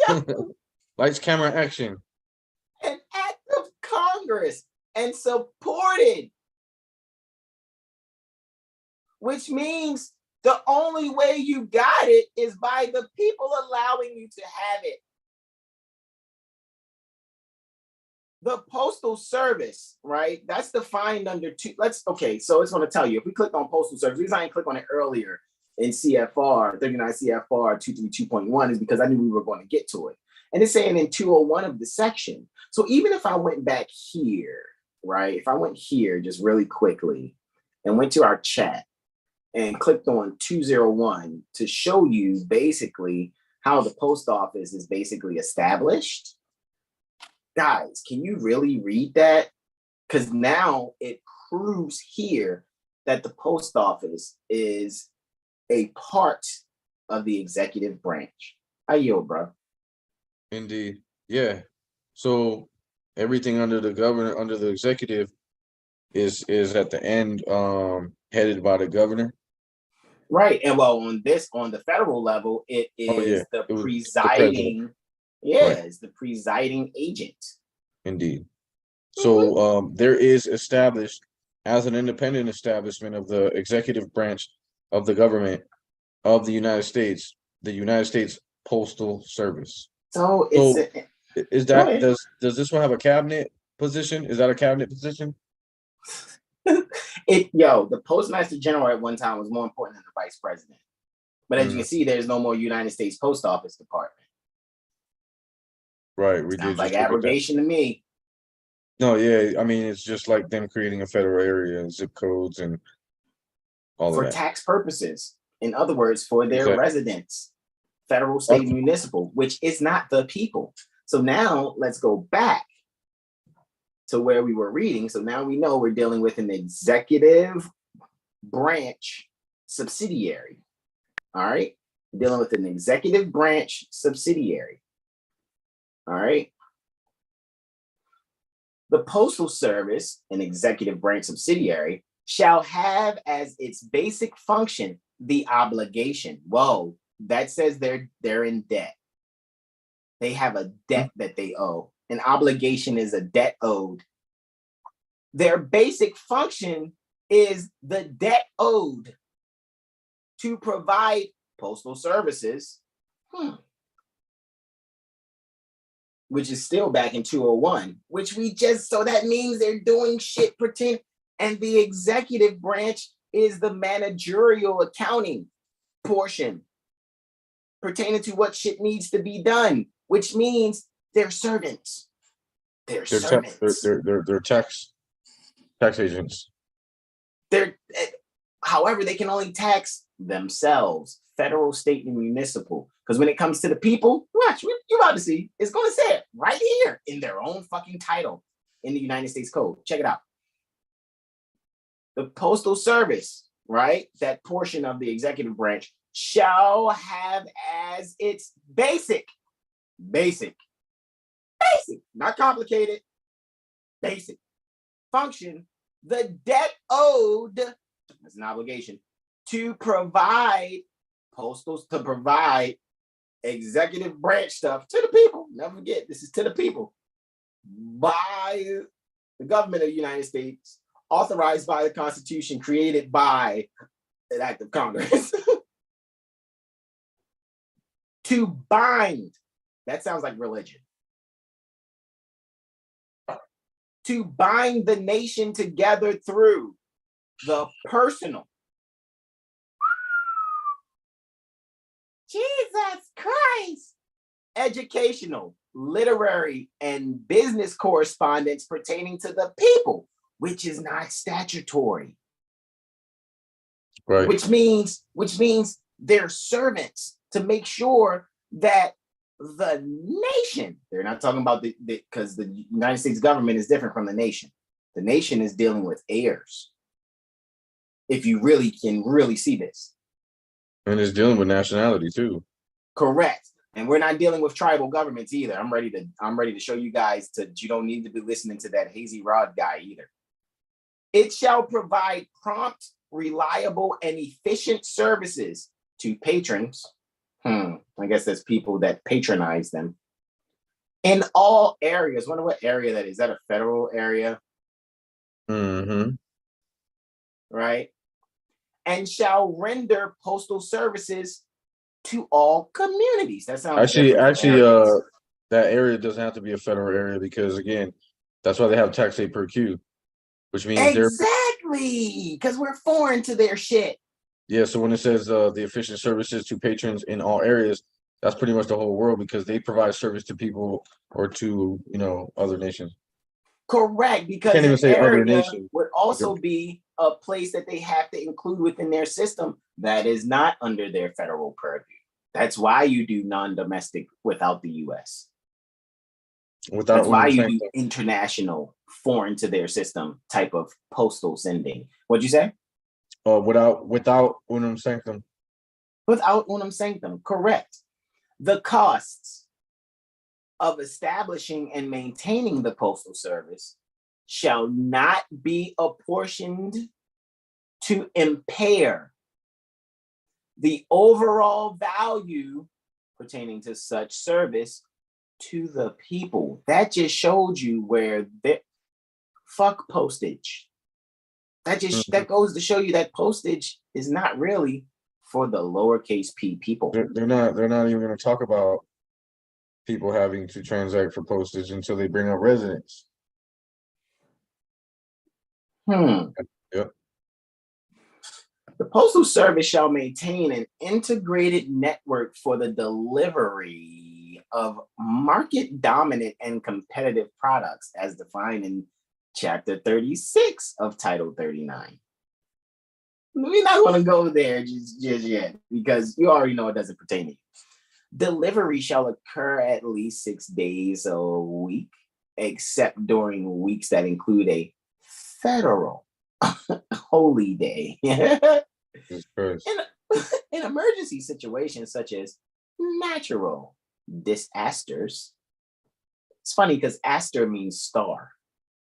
Yo. Lights, camera, action. An act of Congress and supported. Which means the only way you got it is by the people allowing you to have it. The Postal Service, right? That's defined under two. Okay, so it's going to tell you. If we click on Postal Service, the reason I didn't click on it earlier in CFR, 39 CFR 232.1 is because I knew we were going to get to it. And it's saying in 201 of the section. So even if I went back here, right? If I went here just really quickly and went to our chat and clicked on 201 to show you basically how the post office is basically established. Guys, can you really read that? Because now it proves here that the post office is a part of the executive branch. I yield, bro. Indeed. Yeah. So everything under the governor, under the executive is at the end headed by the governor. Right. And well, on the federal level, it is the presiding. It's the presiding agent. Indeed. So there is established as an independent establishment of the executive branch of the government of the United States Postal Service. So is that does this one have a cabinet position? Is that a cabinet position? The Postmaster General at one time was more important than the Vice President. But as you can see, there's no more United States Post Office Department. Right. Sounds like abrogation to me. No, yeah. I mean, it's just like them creating a federal area and zip codes and all for of that. Tax purposes. In other words, for their residents, federal, state, municipal, which is not the people. So now let's go back to where we were reading. So now we know we're dealing with an executive branch subsidiary. All right. Dealing with an executive branch subsidiary. All right. The Postal Service, an executive branch subsidiary, shall have as its basic function the obligation. Whoa, that says they're in debt. They have a debt that they owe. An obligation is a debt owed. Their basic function is the debt owed to provide postal services, which is still back in 201, which so that means they're doing shit pretend. And the executive branch is the managerial accounting portion pertaining to what shit needs to be done, which means they're servants. They're servants. They're tax agents. However, they can only tax themselves, federal, state, and municipal. Because when it comes to the people, watch, you're about to see, it's going to say it right here in their own fucking title in the United States Code. Check it out. The Postal Service, right? That portion of the executive branch shall have as its basic, not complicated, basic function, the debt owed, that's an obligation, to provide executive branch stuff to the people. Never forget, this is to the people by the government of the United States, authorized by the Constitution, created by an act of Congress. To bind, that sounds like religion. To bind the nation together through the personal. Jesus Christ. Educational, literary, and business correspondence pertaining to the people, which is not statutory. Right. Which means they're servants to make sure that the nation, they're not talking about because the United States government is different from the nation. The nation is dealing with heirs. If you really can see this. And it's dealing with nationality too. Correct. And we're not dealing with tribal governments either. I'm ready to show you guys you don't need to be listening to that hazy rod guy either. It shall provide prompt, reliable, and efficient services to patrons. I guess that's people that patronize them. In all areas. Wonder what area that is. Is that a federal area? Mm-hmm. Right? And shall render postal services to all communities. That sounds Actually, different. that area doesn't have to be a federal area because again, that's why they have taxation per queue, which means exactly because we're foreign to their shit. Yeah, so when it says the efficient services to patrons in all areas, that's pretty much the whole world because they provide service to people or to other nations. Correct, because Can't even say other area nations. would also be a place that they have to include within their system that is not under their federal purview. That's why you do non-domestic without the U.S. That's why you do international, foreign to their system type of postal sending. What'd you say? Without unum sanctum. Without unum sanctum, correct. The costs of establishing and maintaining the postal service shall not be apportioned to impair the overall value pertaining to such service to the people. That just showed you where fuck postage. That goes to show you that postage is not really for the lowercase p people. They're not even going to talk about people having to transact for postage until they bring up residents. Yep. The Postal Service shall maintain an integrated network for the delivery of market dominant and competitive products as defined in Chapter 36 of Title 39. We're not going to go there just yet because you already know it doesn't pertain to you. Delivery shall occur at least 6 days a week, except during weeks that include a federal holy day. In emergency situations such as natural disasters. It's funny because aster means star.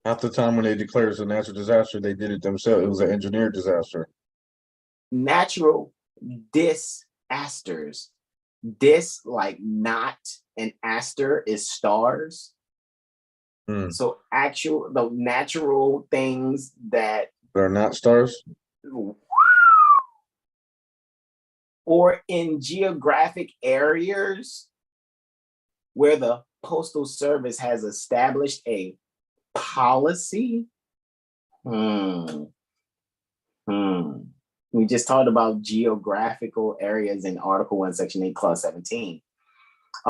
Half the time when they declare it's a natural disaster, they did it themselves. It was an engineered disaster. Natural disasters. Dis like not, and aster is stars. So the natural things that they're not stars. Or in geographic areas where the Postal Service has established a policy. We just talked about geographical areas in Article 1, Section 8, Clause 17.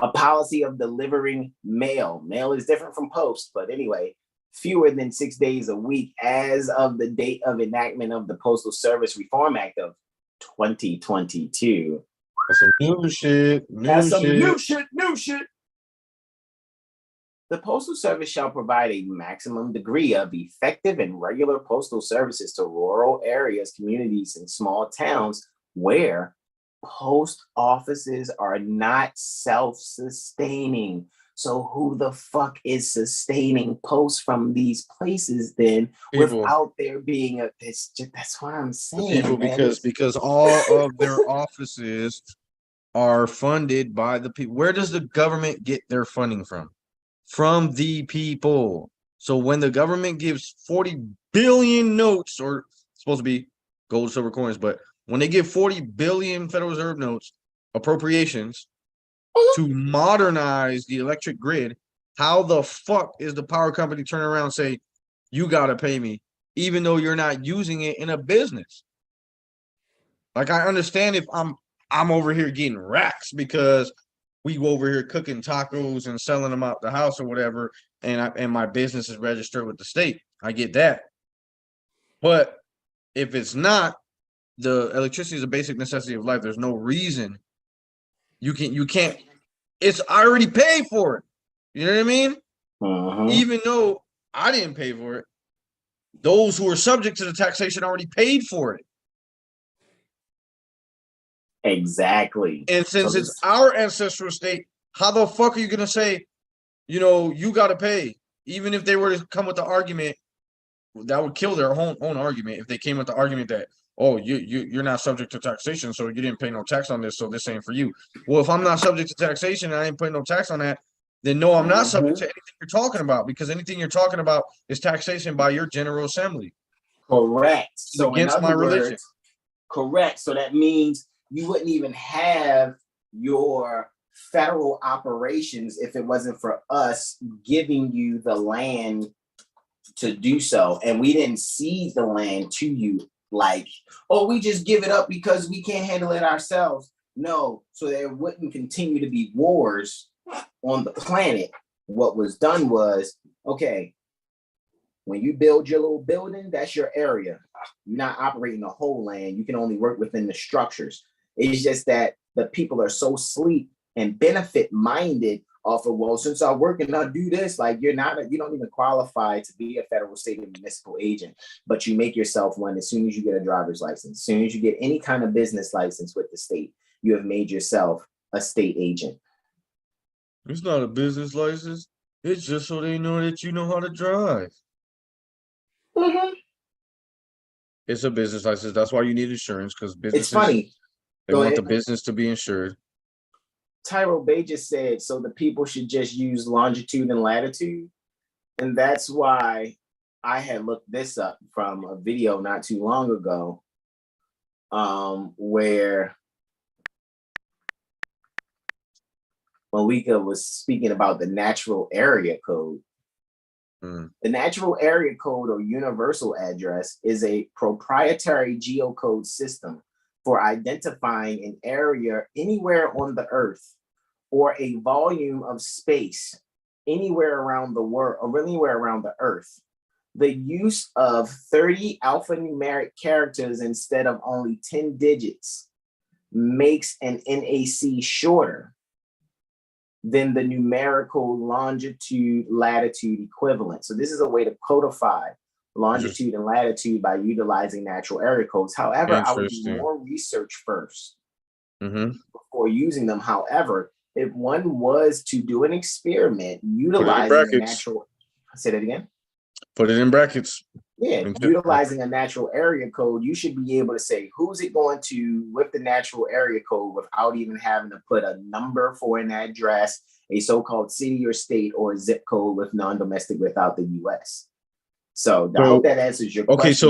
A policy of delivering mail. Mail is different from post, but anyway, fewer than 6 days a week as of the date of enactment of the Postal Service Reform Act of 2022. That's some new shit. That's some new shit. The Postal Service shall provide a maximum degree of effective and regular postal services to rural areas, communities, and small towns where post offices are not self-sustaining. So who the fuck is sustaining posts from these places then People. without there being a that's what I'm saying. People, man. because all of their offices are funded by the people. Where does the government get their funding from? From the people. So when the government gives 40 billion notes, or supposed to be gold, silver coins, but when they give 40 billion Federal Reserve notes appropriations to modernize the electric grid, how the fuck is the power company turning around and say, you got to pay me, even though you're not using it in a business? Like, I understand if I'm over here getting racks because we over here cooking tacos and selling them out the house or whatever, and my business is registered with the state. I get that. But if it's not, the electricity is a basic necessity of life. There's no reason you can't. It's already paid for it. You know what I mean? Even though I didn't pay for it, those who are subject to the taxation already paid for it. Exactly. And since it's our ancestral state, how the fuck are you gonna say, you gotta pay? Even if they were to come with the argument, that would kill their own argument. If they came with the argument that, oh, you're not subject to taxation, so you didn't pay no tax on this, so this ain't for you. Well, if I'm not subject to taxation and I ain't paying no tax on that, then no, I'm not subject to anything you're talking about, because anything you're talking about is taxation by your General Assembly. Correct. So against my religion. Correct. So that means you wouldn't even have your federal operations if it wasn't for us giving you the land to do so. And we didn't cede the land to you like, oh, we just give it up because we can't handle it ourselves. No. So there wouldn't continue to be wars on the planet. What was done was, okay, when you build your little building, that's your area. You're not operating the whole land. You can only work within the structures. It's just that the people are so sleep and benefit minded off of, well, since I work and I do this, like you don't even qualify to be a federal, state, and municipal agent, but you make yourself one as soon as you get a driver's license. As soon as you get any kind of business license with the state, you have made yourself a state agent. It's not a business license. It's just so they know that you know how to drive. It's a business license. That's why you need insurance, because businesses. It's funny. They want the business to be insured. Terrell Bey just said, so the people should just use longitude and latitude. And that's why I had looked this up from a video not too long ago, where Malika was speaking about the natural area code. The natural area code, or universal address, is a proprietary geocode system for identifying an area anywhere on the earth or a volume of space anywhere around the world or anywhere around the earth. The use of 30 alphanumeric characters instead of only 10 digits makes an NAC shorter than the numerical longitude latitude equivalent. So this is a way to codify longitude and latitude by utilizing natural area codes. However, I would do more research first before using them. However, if one was to do an experiment utilizing a natural, say that again. Put it in brackets. Yeah, utilizing a natural area code, you should be able to say who's it going to with the natural area code without even having to put a number for an address, a so-called city or state, or a zip code with non-domestic without the US. So I hope that answers your question.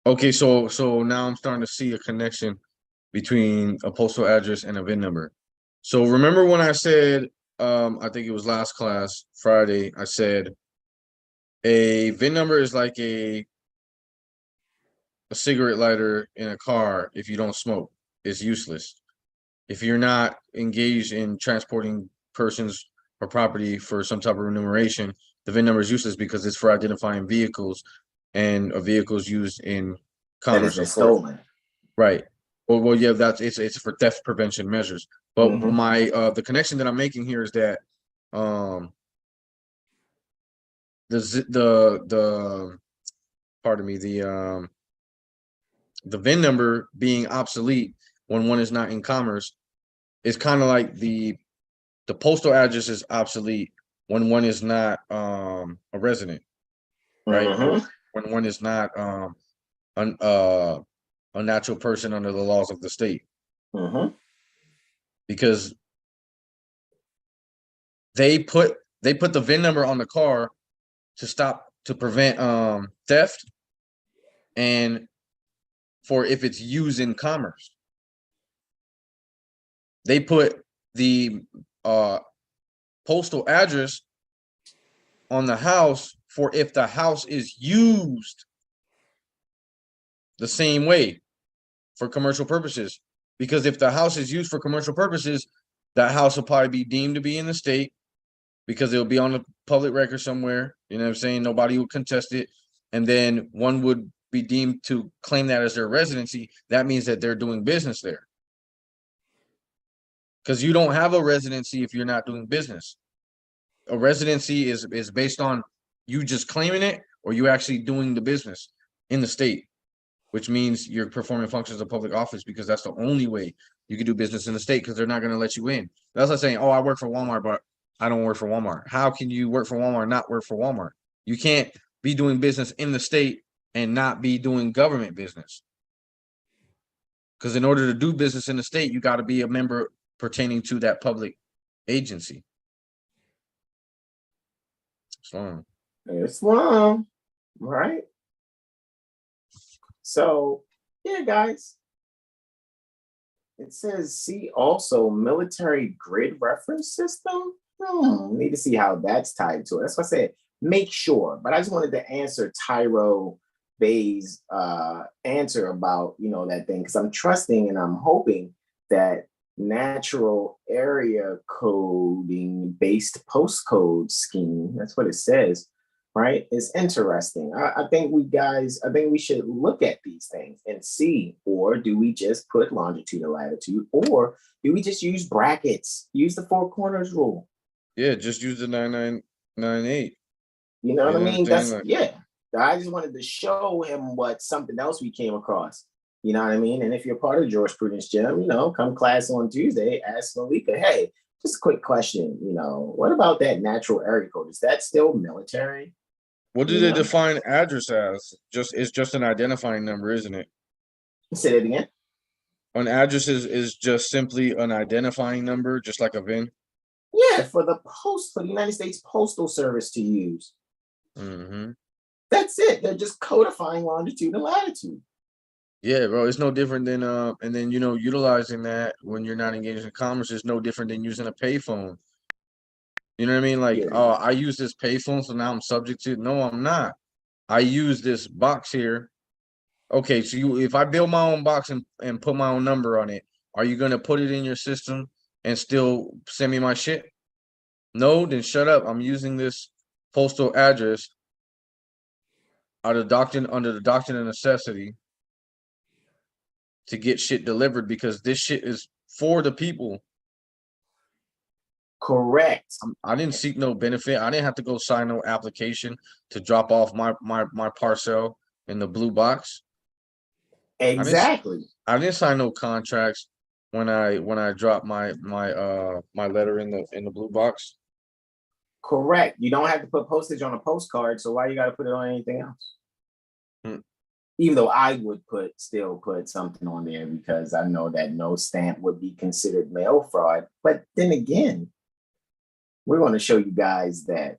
Okay, so now I'm starting to see a connection between a postal address and a VIN number. So remember when I said, I think it was last class, Friday, I said a VIN number is like a cigarette lighter in a car. If you don't smoke, it's useless. If you're not engaged in transporting persons or property for some type of remuneration, the VIN number is useless because it's for identifying vehicles and vehicles used in commerce. That is stolen. Right. Well, yeah, it's for theft prevention measures. But Mhm. my the connection that I'm making here is that the pardon me, the VIN number being obsolete when one is not in commerce is kind of like the postal address is obsolete when one is not a resident, right? Mhm. When one is not a natural person under the laws of the state, Mhm. because they put the VIN number on the car to prevent theft and for if it's used in commerce. They put the postal address on the house for if the house is used the same way for commercial purposes. Because if the house is used for commercial purposes, that house will probably be deemed to be in the state because it'll be on the public record somewhere. You know what I'm saying? Nobody will contest it. And then one would be deemed to claim that as their residency. That means that they're doing business there. Because you don't have a residency if you're not doing business. A residency is based on you just claiming it or you actually doing the business in the state, which means you're performing functions of public office, because that's the only way you can do business in the state, because they're not going to let you in. That's like saying, oh, I work for Walmart, but I don't work for Walmart. How can you work for Walmart and not work for Walmart? You can't be doing business in the state and not be doing government business. Because in order to do business in the state, you got to be a member pertaining to that public agency. So, It's long, right? So, yeah, guys. It says, see also military grid reference system. Need to see how that's tied to it. That's what I said. Make sure. But I just wanted to answer Tyro Bay's answer about, that thing, because I'm trusting and I'm hoping that natural area coding based postcode scheme, that's what it says, right, is interesting. I think we should look at these things and see, or do we just put longitude and latitude, or do we just use brackets, use the four corners rule? yeah, just use the 9998. You know what I mean? That's Like, yeah. I just wanted to show him what something else we came across. You know what I mean? And if you're part of jurisprudence gym, come class on Tuesday, ask Malika, hey, just a quick question, what about that natural area code? Is that still military? what do they define address as? It's just an identifying number, isn't it? Say it again. An address is just simply an identifying number, just like a VIN. Yeah, for the United States Postal Service to use. Mm-hmm. That's it. They're just codifying longitude and latitude. Yeah, bro, it's no different than and then utilizing that when you're not engaged in commerce is no different than using a payphone. You know what I mean? Like, oh, I use this payphone, so now I'm subject to it. No, I'm not. I use this box here. Okay, so if I build my own box and put my own number on it, are you gonna put it in your system and still send me my shit? No, then shut up. I'm using this postal address under the doctrine of necessity to get shit delivered, because this shit is for the people. Correct. I didn't seek no benefit. I didn't have to go sign no application to drop off my parcel in the blue box. Exactly. I didn't sign no contracts when I dropped my letter in the blue box. Correct. You don't have to put postage on a postcard, so why you got to put it on anything else? Even though I would still put something on there, because I know that no stamp would be considered mail fraud. But then again, we're going to show you guys that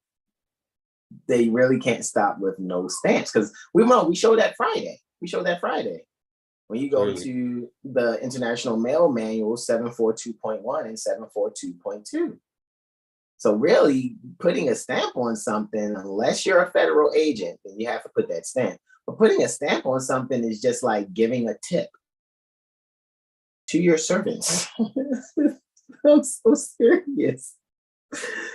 they really can't stop with no stamps, because we showed that Friday. When you go to the International Mail Manual 742.1 and 742.2. So really, putting a stamp on something, unless you're a federal agent, then you have to put that stamp. But putting a stamp on something is just like giving a tip to your servants. I'm so serious.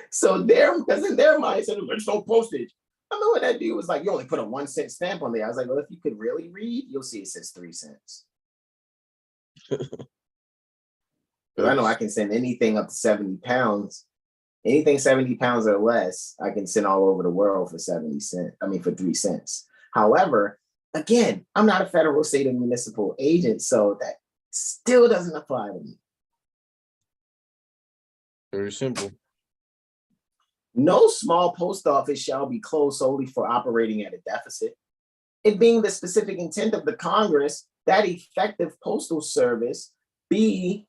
So because in their mind, said, there's no postage. I remember what that dude was like, you only put a 1 cent stamp on there. I was like, well, if you could really read, you'll see it says 3 cents. Because I know I can send anything up to 70 pounds. Anything 70 pounds or less, I can send all over the world for 70 cents. I mean, for 3 cents. However, again, I'm not a federal, state, or municipal agent, so that still doesn't apply to me. Very simple. No small post office shall be closed solely for operating at a deficit. It being the specific intent of the Congress that effective postal services be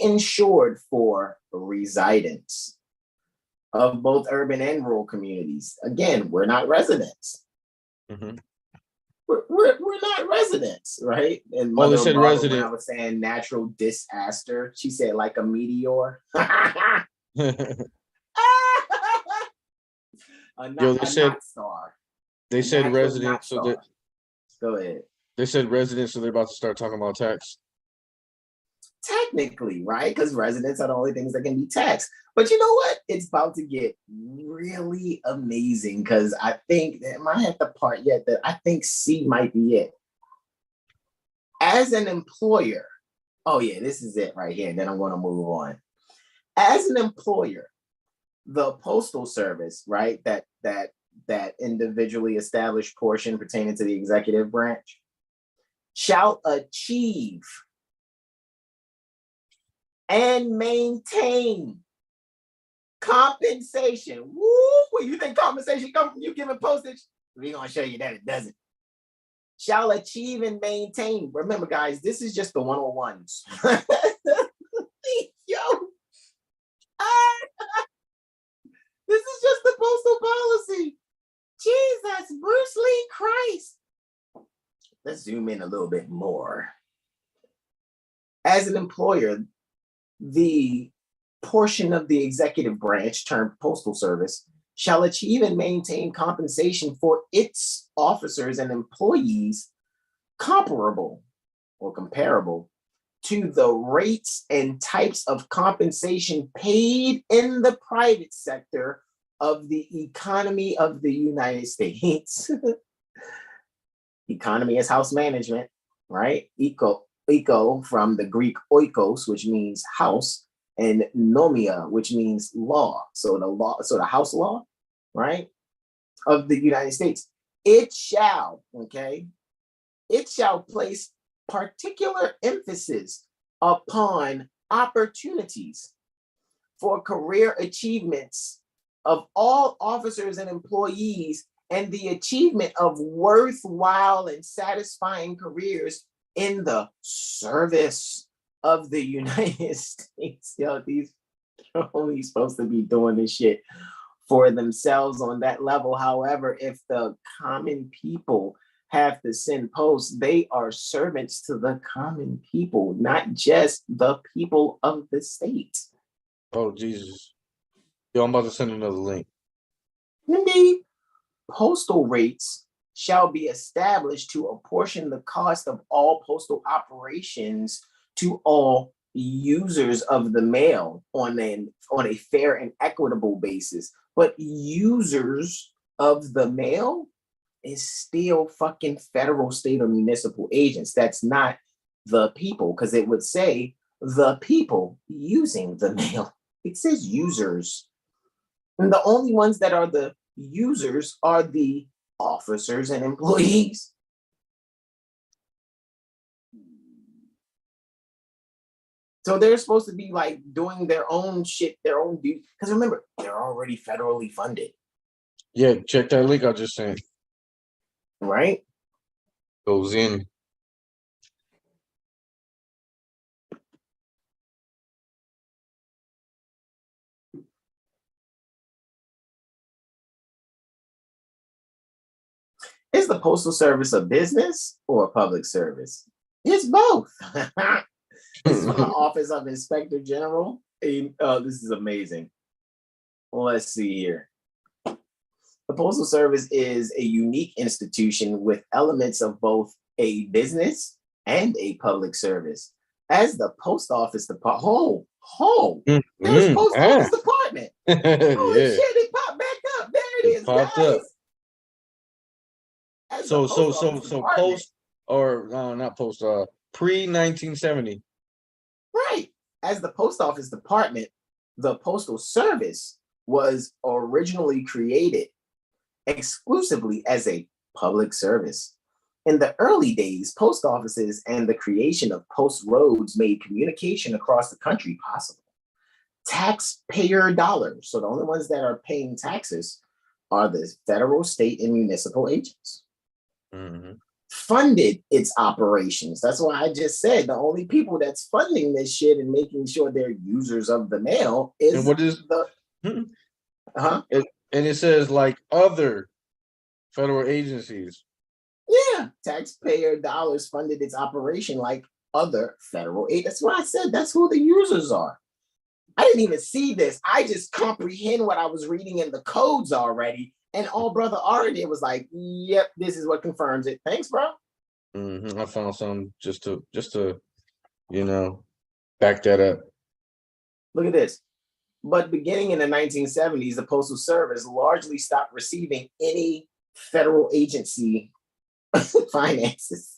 insured for residents of both urban and rural communities. Again, we're not residents. Mm-hmm. We're not residents, right? And Well, they Mother said Malika, resident. when I was saying natural disaster, she said like a meteor. Yo, they said not star. they said Natural resident, not so that star. Go ahead. they said resident, so they're about to start talking about tax. Technically, right? Because residents are the only things that can be taxed. But you know what? It's about to get really amazing because I think that might have the part yet that I think C might be it. As an employer, oh yeah, this is it right here. Then I'm going to move on. As an employer, the Postal Service, right? That individually established portion pertaining to the executive branch shall achieve and maintain compensation. Woo! You think compensation comes from you giving postage? We're going to show you that it doesn't. Shall achieve and maintain. Remember, guys, this is just the 101s. Yo. This is just the postal policy. Jesus, Bruce Lee Christ. Let's zoom in a little bit more. As an employer, the portion of the executive branch termed Postal Service shall achieve and maintain compensation for its officers and employees comparable or comparable to the rates and types of compensation paid in the private sector of the economy of the United States. Economy is house management, right? Eco from the Greek oikos, which means house, and nomia, which means law. So the house law, right, of the United States. It shall place particular emphasis upon opportunities for career achievements of all officers and employees and the achievement of worthwhile and satisfying careers in the service of the United States. Yo, these are only supposed to be doing this shit for themselves on that level. However, if the common people have to send posts, they are servants to the common people, not just the people of the state. Oh, Jesus. Yo, I'm about to send another link. Indeed, postal rates shall be established to apportion the cost of all postal operations to all users of the mail on a fair and equitable basis. But users of the mail is still fucking federal, state, or municipal agents. That's not the people, because it would say the people using the mail. It says users. And the only ones that are the users are the officers and employees. So they're supposed to be like doing their own shit, their own duty. Because remember, they're already federally funded. Yeah, check that link I just sent. Right? Goes in. Is the Postal Service a business or a public service? It's both. This is from the Office of Inspector General. This is amazing. Let's see here. The Postal Service is a unique institution with elements of both a business and a public service. As the Post Office Department, there's Post Office Department. Holy shit, it popped back up. There it is, popped guys. up. So or not post, pre-1970. Right. As the post office department, the Postal Service was originally created exclusively as a public service. In the early days, post offices and the creation of post roads made communication across the country possible. Taxpayer dollars, so the only ones that are paying taxes are the federal, state, and municipal agents, funded its operations. That's why I just said the only people that's funding this shit and making sure they're users of the mail is And what is the and it says like other federal agencies. Yeah, taxpayer dollars funded its operation like other federal aid. That's why I said that's who the users are. I didn't even see this. I just comprehend what I was reading in the codes already. And all Brother Ara did was like, yep, this is what confirms it. Thanks, bro. I found some just to back that up. Look at this. But beginning in the 1970s, the Postal Service largely stopped receiving any federal agency finances.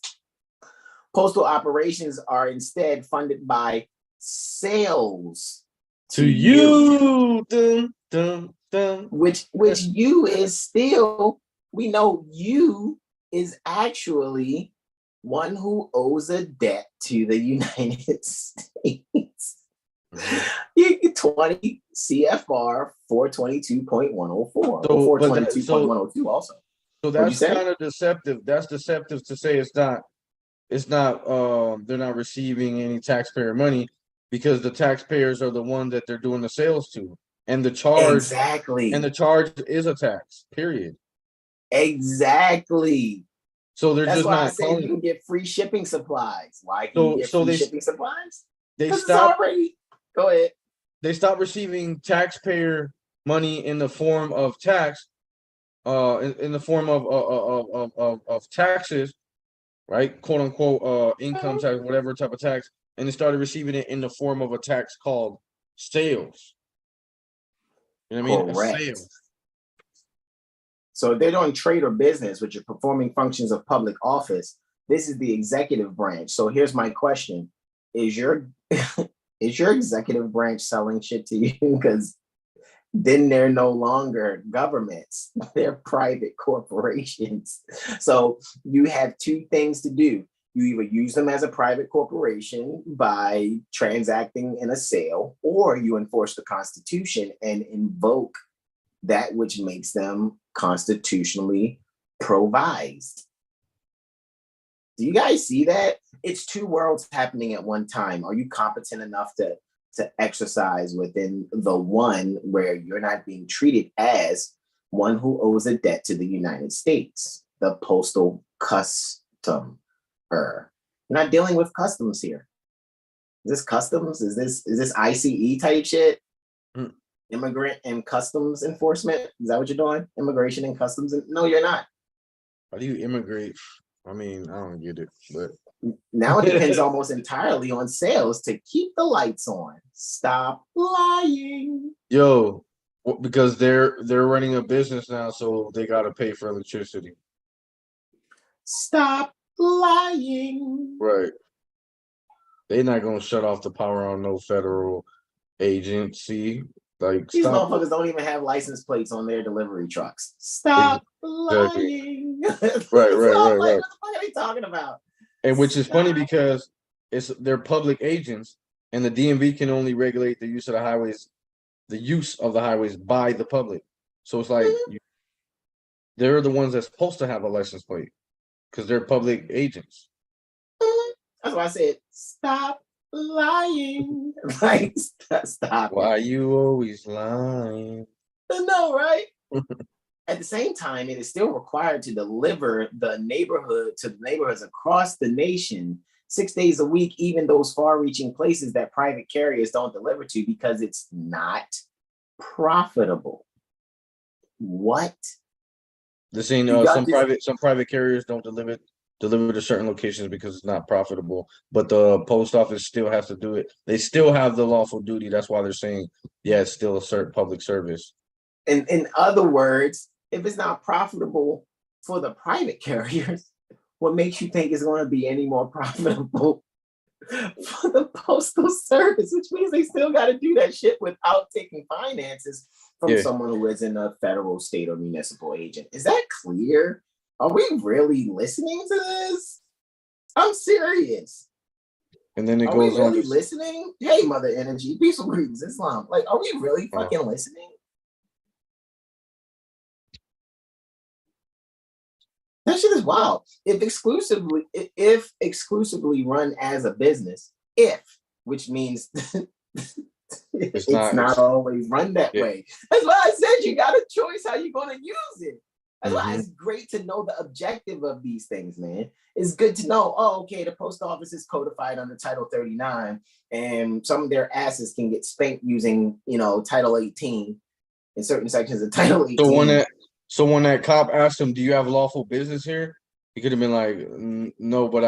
Postal operations are instead funded by sales To you. Dun, dun, dun. which you is still, we know you is actually one who owes a debt to the United States. You get 20 CFR 422.104 or 422.102 also. So that's kind of deceptive. That's deceptive to say it's not they're not receiving any taxpayer money, because the taxpayers are the one that they're doing the sales to. And the charge is a tax, period. Exactly. So they're That's just why not I say you can get free shipping supplies. Why can you get free shipping supplies? They stop already. Go ahead. They stop receiving taxpayer money in the form of tax, in the form of taxes, right? Quote unquote, income tax, whatever type of tax, and they started receiving it in the form of a tax called sales. You know what I mean? Correct. A sale. So if they're doing trade or business, which are performing functions of public office, this is the executive branch. So here's my question: is your executive branch selling shit to you? Because then they're no longer governments, they're private corporations. So you have two things to do. You either use them as a private corporation by transacting in a sale, or you enforce the Constitution and invoke that which makes them constitutionally provised. Do you guys see that? It's two worlds happening at one time. Are you competent enough to exercise within the one where you're not being treated as one who owes a debt to the United States, the postal custom? You're not dealing with customs here. Is this customs? Is this ICE type shit? Immigrant and customs enforcement? Is that what you're doing? Immigration and customs? No, you're not. How do you immigrate? I mean, I don't get it, but now it depends almost entirely on sales to keep the lights on. Stop lying. Yo, because they're running a business now, so they got to pay for electricity. Stop lying. Right. They're not gonna shut off the power on no federal agency. Like, these stop. motherfuckers don't even have license plates on their delivery trucks. Stop lying. Right. What the fuck are they talking about? And which is funny because they're public agents, and the DMV can only regulate the use of the highways by the public. So it's like they're the ones that's supposed to have a license plate because they're public agents. That's why I said stop lying. Like, stop. Why you always lying? No, right? At the same time, it is still required to deliver the neighborhood to the neighborhoods across the nation 6 days a week, even those far-reaching places that private carriers don't deliver to because it's not profitable. What? The same some private carriers don't deliver to certain locations because it's not profitable, but the post office still has to do it. They still have the lawful duty. That's why they're saying, yeah, it's still a certain public service. In other words, if it's not profitable for the private carriers, what makes you think it's going to be any more profitable for the Postal Service, which means they still got to do that shit without taking finances from someone who isn't a federal, state, or municipal agent. Is that clear? Are we really listening to this? I'm serious. And then it are goes we really on. listening? Hey, Mother Energy, peaceful greetings, Islam. Like, are we really fucking listening? That shit is wild. If exclusively run as a business, which means it's not always run that way. That's why I said you got a choice how you're going to use it. That's why it's great to know the objective of these things, man. It's good to know, okay, the post office is codified under Title 39, and some of their asses can get spanked using, Title 18 in certain sections of Title 18. So when that cop asked him, "Do you have lawful business here?" He could have been like, "No, but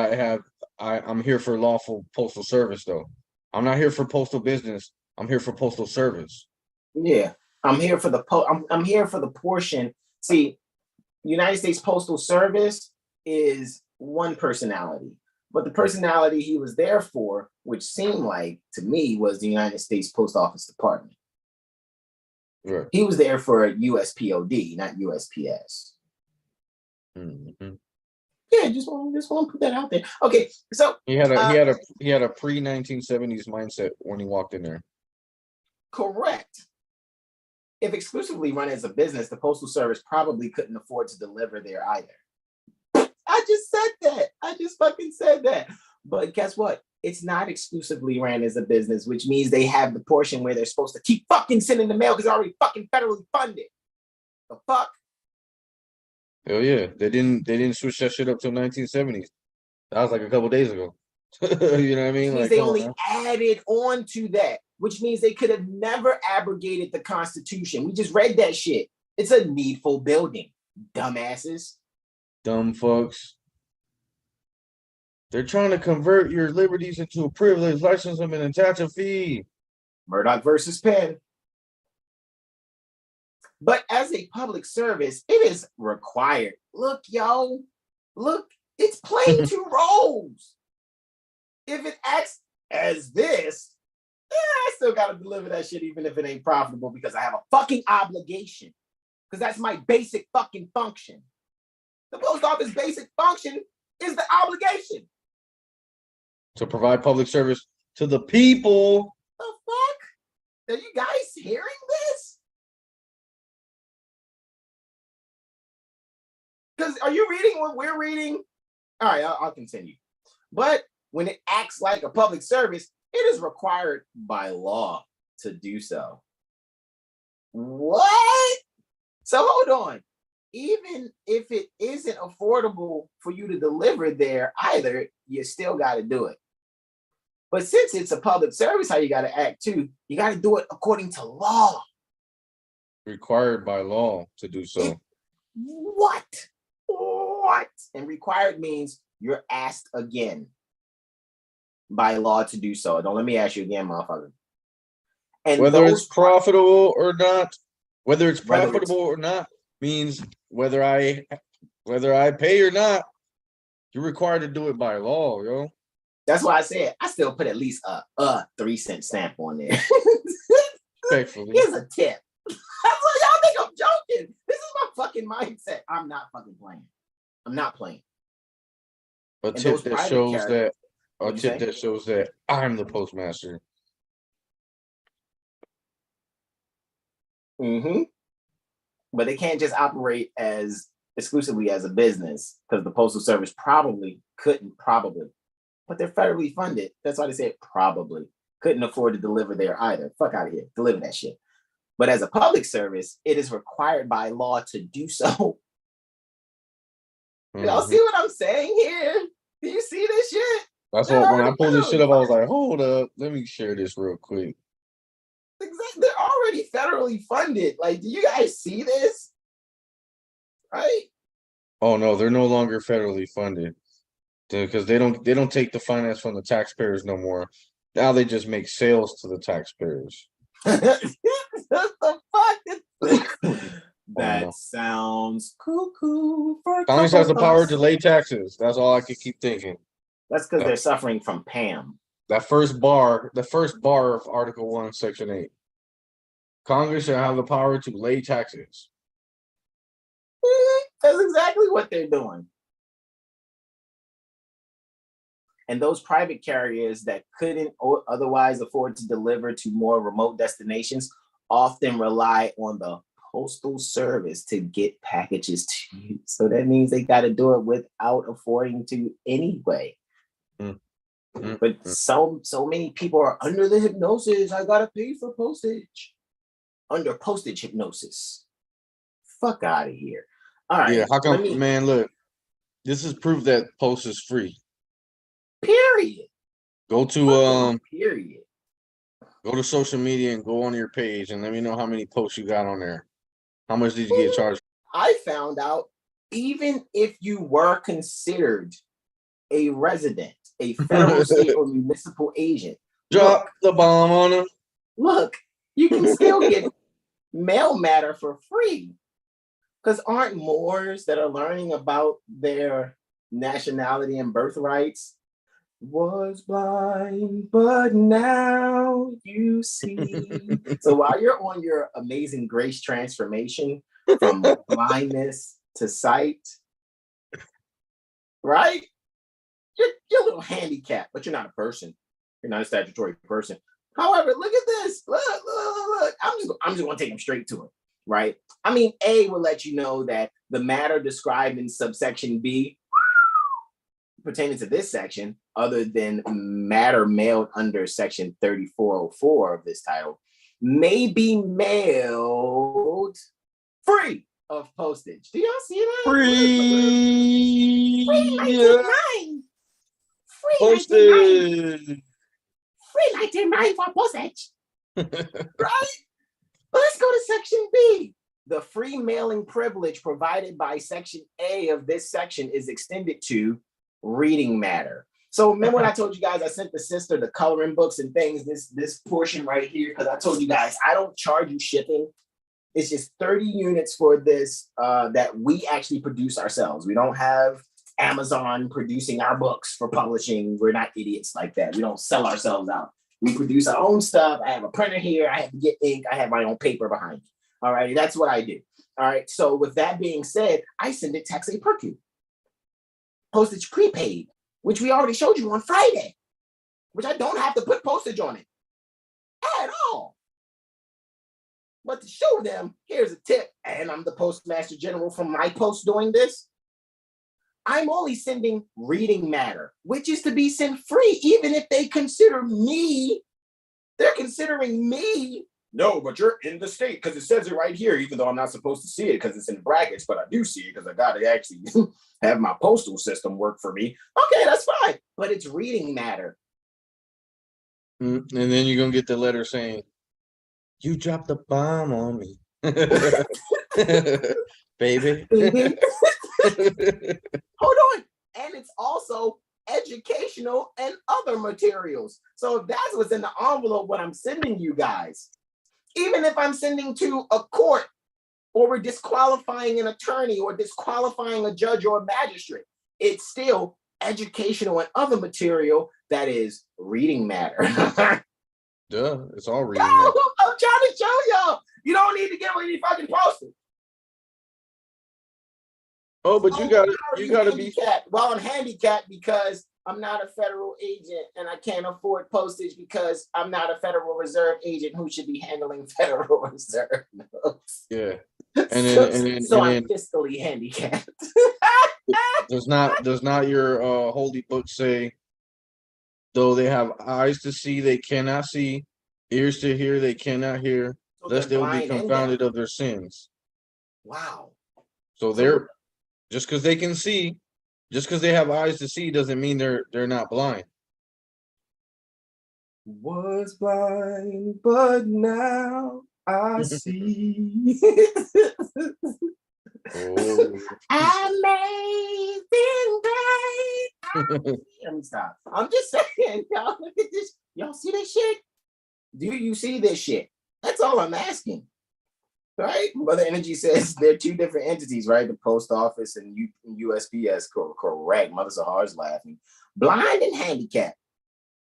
I'm here for lawful postal service, though. I'm not here for postal business. I'm here for postal service." Yeah, I'm here for I'm here for the portion. See, United States Postal Service is one personality, but the personality he was there for, which seemed like to me, was the United States Post Office Department. Right. He was there for USPOD, not USPS. Mm-hmm. Yeah, just want to put that out there. Okay, so he had a pre-1970s mindset when he walked in there. Correct. If exclusively run as a business, the Postal Service probably couldn't afford to deliver there either. I just said that. I just fucking said that. But guess what? It's not exclusively ran as a business, which means they have the portion where they're supposed to keep fucking sending the mail because they're already fucking federally funded. The fuck? Hell yeah. They didn't switch that shit up till 1970s. That was like a couple days ago. You know what I mean? Like, they only added on to that, which means they could have never abrogated the Constitution. We just read that shit. It's a needful building, dumbasses. Dumb fucks. They're trying to convert your liberties into a privilege, license them, and attach a fee. Murdoch versus Penn. But as a public service, it is required. Look, yo. Look, it's playing two roles. If it acts as this, I still got to deliver that shit even if it ain't profitable because I have a fucking obligation. Because that's my basic fucking function. The post office basic function is the obligation. To provide public service to the people. The fuck? Are you guys hearing this? Because are you reading what we're reading? All right, I'll continue. But when it acts like a public service, it is required by law to do so. What? So hold on. Even if it isn't affordable for you to deliver there either, you still got to do it. But since it's a public service, how you got to act too, you got to do it according to law. Required by law to do so. What? And required means you're asked again by law to do so. Don't let me ask you again, motherfucker. And whether it's profitable or not, means whether I pay or not, you're required to do it by law, yo. That's why I said I still put at least a 3-cent stamp on there. Respectfully. Here's a tip. That's what y'all think I'm joking. This is my fucking mindset. I'm not fucking playing. I'm not playing. A tip that shows that I'm the postmaster. Mm-hmm. But they can't just operate as exclusively as a business because the Postal Service couldn't, but they're federally funded. That's why they say probably couldn't afford to deliver there either. Fuck out of here. Deliver that shit. But as a public service, it is required by law to do so. Y'all see what I'm saying here? Do you see this shit? That's what when I pulled this shit up, I was like, hold up, let me share this real quick. Exactly. They're already federally funded. Like, do you guys see this? Right? Oh no, they're no longer federally funded. Because they don't take the finance from the taxpayers no more. Now they just make sales to the taxpayers. What the fuck? That sounds cuckoo for a Congress couple has the power to bucks. delay taxes. That's all I could keep thinking. That's because they're suffering from Pam. That first bar, the first bar of Article 1, Section 8. Congress shall have the power to lay taxes. That's exactly what they're doing. And those private carriers that couldn't or otherwise afford to deliver to more remote destinations often rely on the Postal Service to get packages to you. So that means they got to do it without affording to anyway. But so many people are under the hypnosis. I gotta pay for postage. Under postage hypnosis. Fuck out of here. All right. Yeah, how come, man, look, this is proof that post is free. Period. Go to period. Go to social media and go on your page and let me know how many posts you got on there. How much did you get charged? I found out even if you were considered a resident, a federal, state, or municipal agent, Drop the bomb on them. Look, you can still get mail matter for free. Because aren't Moors that are learning about their nationality and birthrights? Was blind, but now you see. So while you're on your amazing grace transformation from blindness to sight, right? You're a little handicapped, but you're not a person. You're not a statutory person. However, look at this. Look. I'm just going to take them straight to it, right? I mean, A will let you know that the matter described in subsection B pertaining to this section, other than matter mailed under section 3404 of this title, may be mailed free of postage. Do y'all see that? Free. Free 19.9. Free Postage. 19.9. Free 19.9 for postage. Right? Let's go to section B. The free mailing privilege provided by section A of this section is extended to reading matter. So remember when I told you guys I sent the sister the coloring books and things, this portion right here, because I told you guys I don't charge you shipping. It's just 30 units for this that we actually produce ourselves. We don't have Amazon producing our books for publishing. We're not idiots like that. We don't sell ourselves out. We produce our own stuff. I have a printer here. I have to get ink. I have my own paper behind me. All right, that's what I do. All right, so with that being said, I send it tax per Q. Postage prepaid, which we already showed you on Friday, which I don't have to put postage on it at all. But to show them, here's a tip, and I'm the Postmaster General from my post doing this. I'm only sending reading matter, which is to be sent free, even if they consider me, they're considering me. No, but you're in the state because it says it right here, even though I'm not supposed to see it because it's in brackets, but I do see it because I got to actually have my postal system work for me. Okay, that's fine, but it's reading matter. And then you're going to get the letter saying, you dropped the bomb on me. Baby. Hold on. And it's also educational and other materials. So if that's what's in the envelope, what I'm sending you guys, even if I'm sending to a court or we're disqualifying an attorney or disqualifying a judge or a magistrate, it's still educational and other material that is reading matter. Duh, it's all reading matter. I'm trying to show y'all. You don't need to get any fucking postage. Oh, but you gotta be. Well, I'm handicapped because I'm not a federal agent and I can't afford postage because I'm not a Federal Reserve agent who should be handling Federal Reserve notes. Yeah. I'm fiscally handicapped. does not your holy book say, though they have eyes to see, they cannot see, ears to hear, they cannot hear, So lest they will be blind and confounded deaf. of their sins. Wow. So they're just because they can see, just because they have eyes to see, doesn't mean they're not blind. Was blind, but now I see. Oh. Amazing grace. Let me stop. I'm just saying, y'all, look at this. Y'all see this shit? Do you see this shit? That's all I'm asking. Right? Mother Energy says they're two different entities, right? The post office and USPS. Correct. Mother Sahar's laughing. Blind and handicapped.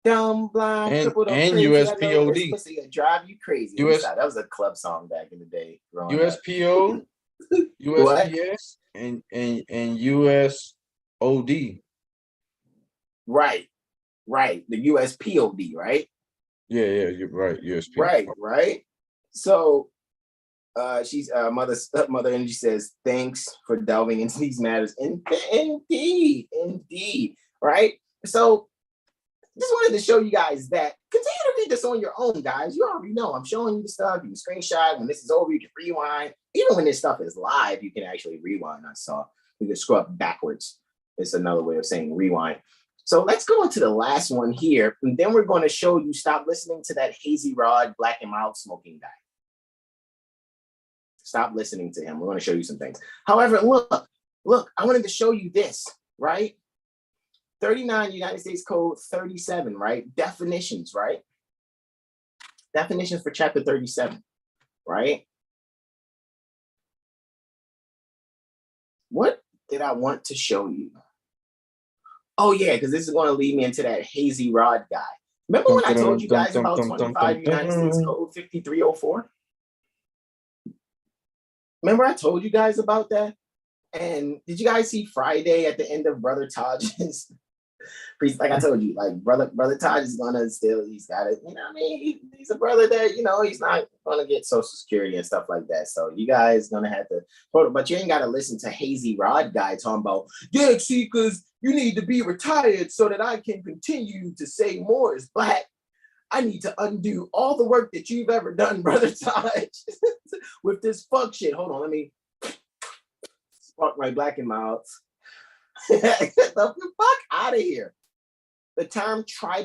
Dumb, blind, crippled, or and crazy. I know this USPOD. pussy will drive you crazy. US That was a club song back in the day. Growing up. USPO, What? USPS, and USOD. Right. The USPOD, right? Yeah, you're right. USPO. Right. So she's Mother Energy says, thanks for delving into these matters. Indeed. Right. So just wanted to show you guys that continue to read this on your own, guys. You already know I'm showing you the stuff. You can screenshot. When this is over, you can rewind. Even when this stuff is live, you can actually rewind. I saw you can scroll up backwards. It's another way of saying rewind. So let's go into the last one here, and then we're going to show you stop listening to that hazy rod, black and mild smoking guy. Stop listening to him. We're going to show you some things. However, look, I wanted to show you this, right? 39 United States Code 37, right? Definitions, right? Definitions for chapter 37, right? What did I want to show you? Oh, yeah, because this is going to lead me into that hazy rod guy. Remember when I told you guys about 25 United States Code 5304? Remember I told you guys about that? And did you guys see Friday at the end of Brother Taj's? Like I told you, like brother Taj is gonna he's got it, you know what I mean? He's a brother that, he's not gonna get Social Security and stuff like that. So you guys gonna have to, but you ain't gotta listen to Hazy Rod guy talking about, yeah, see, because you need to be retired so that I can continue to say Moor is black. I need to undo all the work that you've ever done, Brother Taj, with this fuck shit. Hold on, let me spark my black and mouth. Get the fuck out of here. The term tribal